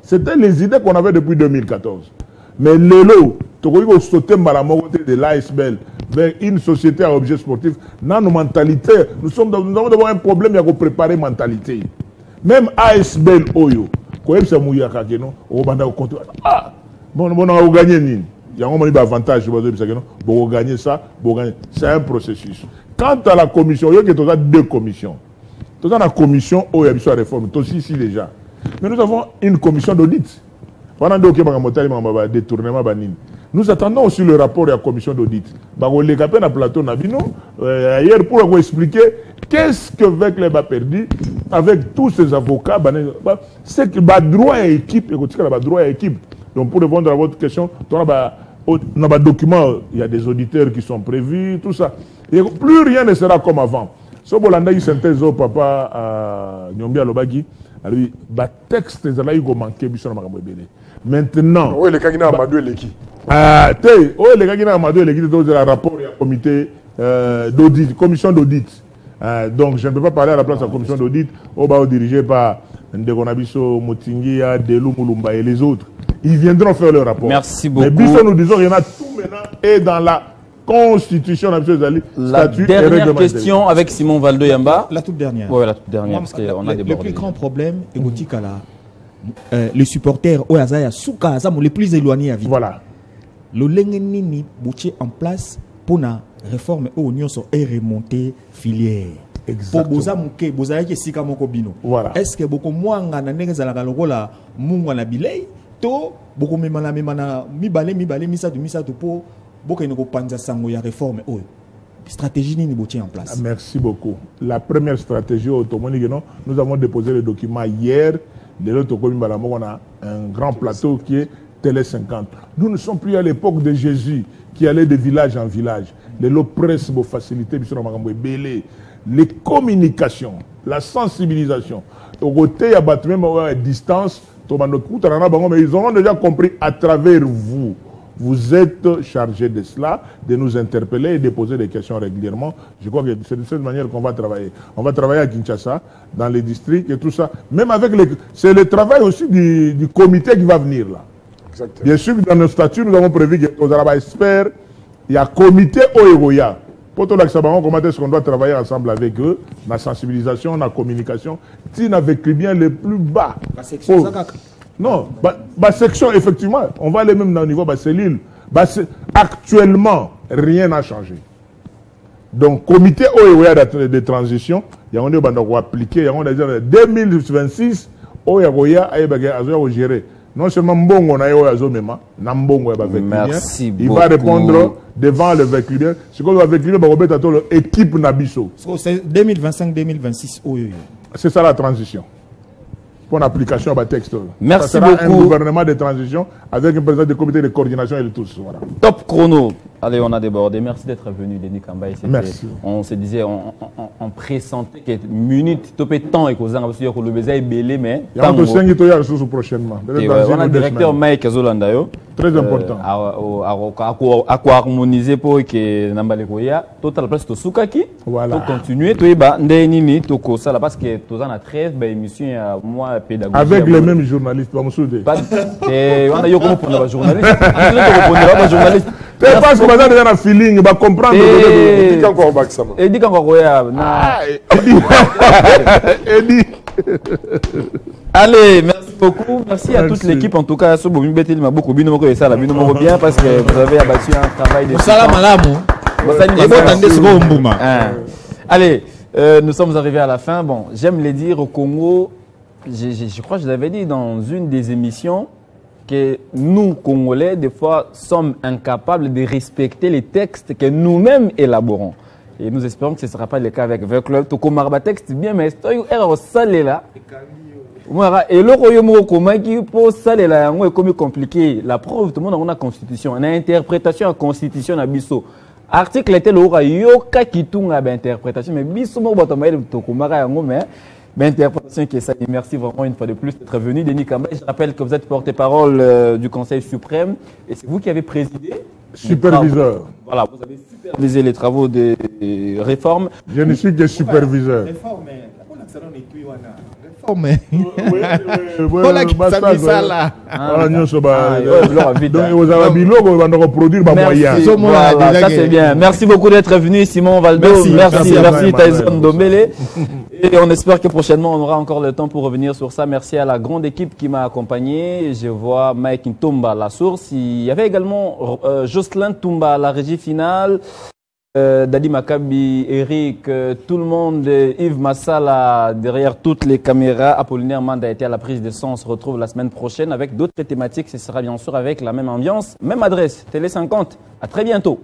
c'était les idées qu'on avait depuis 2014. Mais l'élo, tu as sauté de l'ASBL vers une société à objet sportif, dans nos mentalités, nous avons d'avoir un problème, il y a préparer mentalité. Même ASBL Oyo. Bon, on a gagné. Il y a un avantage. Pour gagner ça, c'est un processus. Quant à la commission, il y a deux commissions. Nous avons la commission où il y a une réforme. Ici déjà. Mais nous avons une commission d'audit. Nous attendons aussi le rapport de la commission d'audit. Hier, pour expliquer qu'est-ce que Vecleb a perdu avec tous ces avocats. C'est que le droit à équipe, donc pour répondre à votre question, dans le document, il y a des auditeurs qui sont prévus, tout ça. Et plus rien ne sera comme avant. Si vous avez synthèse au papa à Nyombia Lobagi, le texte est allé manquer. Maintenant. Oui, les Kagina Amadou et l'équipe. Les Kagina Amadou et l'équipe, c'est un rapport et un comité d'audit, commission d'audit. Donc, je ne peux pas parler à la place de la commission d'audit, dirigée par Ndegonabiso, Motingia, Delou, Moulumba et les autres. Ils viendront faire le rapport. Merci beaucoup. Mais Bisso, nous disons qu'il y en a tout maintenant et dans la Constitution, la dernière question avec Simon Valdo Yamba. La toute dernière. Oui, la toute dernière, parce qu'on a débordé. Le plus grand problème, les supporters, les plus éloignés à vie. Voilà. Le Lengenini bouché en place pour la réforme où l'Union est remontée filière. Exactement. Voilà. Est-ce que beaucoup moins la mungana bilei to beaucoup memana mi balé misa pour beaucoup ne panza sango ya réforme oh stratégie ni bouché en place. Merci beaucoup. La première stratégie nous avons déposé le document hier. De l'autre côté, on a un grand plateau qui est Télé 50. Nous ne sommes plus à l'époque de Jésus qui allait de village en village. Les presse pour faciliter les communications, la sensibilisation. Au côté, il y a même à distance. Ils auront déjà compris à travers vous. Vous êtes chargé de cela, de nous interpeller et de poser des questions régulièrement. Je crois que c'est de cette manière qu'on va travailler. On va travailler à Kinshasa, dans les districts et tout ça. Même avec les... C'est le travail aussi du comité qui va venir là. Exactement. Bien sûr, dans nos statuts, nous avons prévu que nous allons experts. Il y a comité Oegoya. Pour tout l'accès, comment est-ce qu'on doit travailler ensemble avec eux, la sensibilisation, la communication, avec les biens les plus bas. Non, la section, effectivement, on va aller même dans le niveau de cellule. Actuellement, rien n'a changé. Donc, comité OEA de transition, il y a un qui appliquer, il y a un 2026, OEA a géré. Non seulement Mbongo na yo azomema, na Mbongo ya Merci beaucoup. Il va répondre devant le véhiculien. Ce qu'on va véhiculer, bah robeta to l'équipe Nabiso. C'est 2025-2026 C'est ça la transition. Pour l'application à texte. Merci ça sera beaucoup. Un gouvernement de transition avec un président du comité de coordination et de tous. Voilà. Top chrono. Allez, on a débordé. Merci d'être venu, Denis Kambaye. Merci. On se disait, on pressentait que minute, topé temps et causant, parce que le baiser est belé, mais. Il y a un dossier qui est sous prochainement. On a le directeur Mike Zolandayo. Très important. À quoi harmoniser pour que Nambale Koya, total place to Sukaki. Voilà. Pour continuer, tu es bas, Ndenini, Toko, ça, parce que tu as 13 émissions, moi, pédagogique. Avec les mêmes journalistes, pas me souder. Et on a eu comment pour les journalistes. C'est parce que maintenant, il y a un feeling, il va comprendre. Et dit encore Baxama. Et dit encore, allez, merci beaucoup. Merci à toute l'équipe. En tout cas, ce beaucoup bien parce que vous avez abattu un travail de. Allez, nous sommes arrivés à la fin. Bon, j'aime les dire au Congo, je crois que je l'avais dit dans une des émissions, que nous, Congolais, des fois, sommes incapables de respecter les textes que nous-mêmes élaborons. Et nous espérons que ce ne sera pas le cas avec V Club. Tu as un texte bien, mais c'est un salé là. Et le royaume commun qui pour ça est comme compliqué. La preuve, tout le monde a une constitution, on a une interprétation à constitution à biso. Article était le yoka qui tourne à interprétation, mais biso mo botoma le tokumara yango mais interprétation qui est ça. Et merci vraiment une fois de plus d'être venu, Denis Kamba. Je rappelle que vous êtes porte-parole du Conseil suprême et c'est vous qui avez présidé. Superviseur. Voilà, vous avez supervisé les travaux de réforme. Je ne suis que superviseur. Réforme. Ça c'est bien. Merci beaucoup d'être venu, Simon Valdo. Merci Tyson Dombele. Et on espère que prochainement on aura encore le temps pour revenir sur ça. Merci à la grande équipe qui m'a accompagné. Je vois Mike Ntomba à la source. Il y avait également Jocelyn Toumba à la régie finale. Dadi Makabi, Eric, tout le monde, Yves Massala derrière toutes les caméras. Apollinaire Manda a été à la prise de son. On se retrouve la semaine prochaine avec d'autres thématiques. Ce sera bien sûr avec la même ambiance, même adresse, Télé 50. À très bientôt.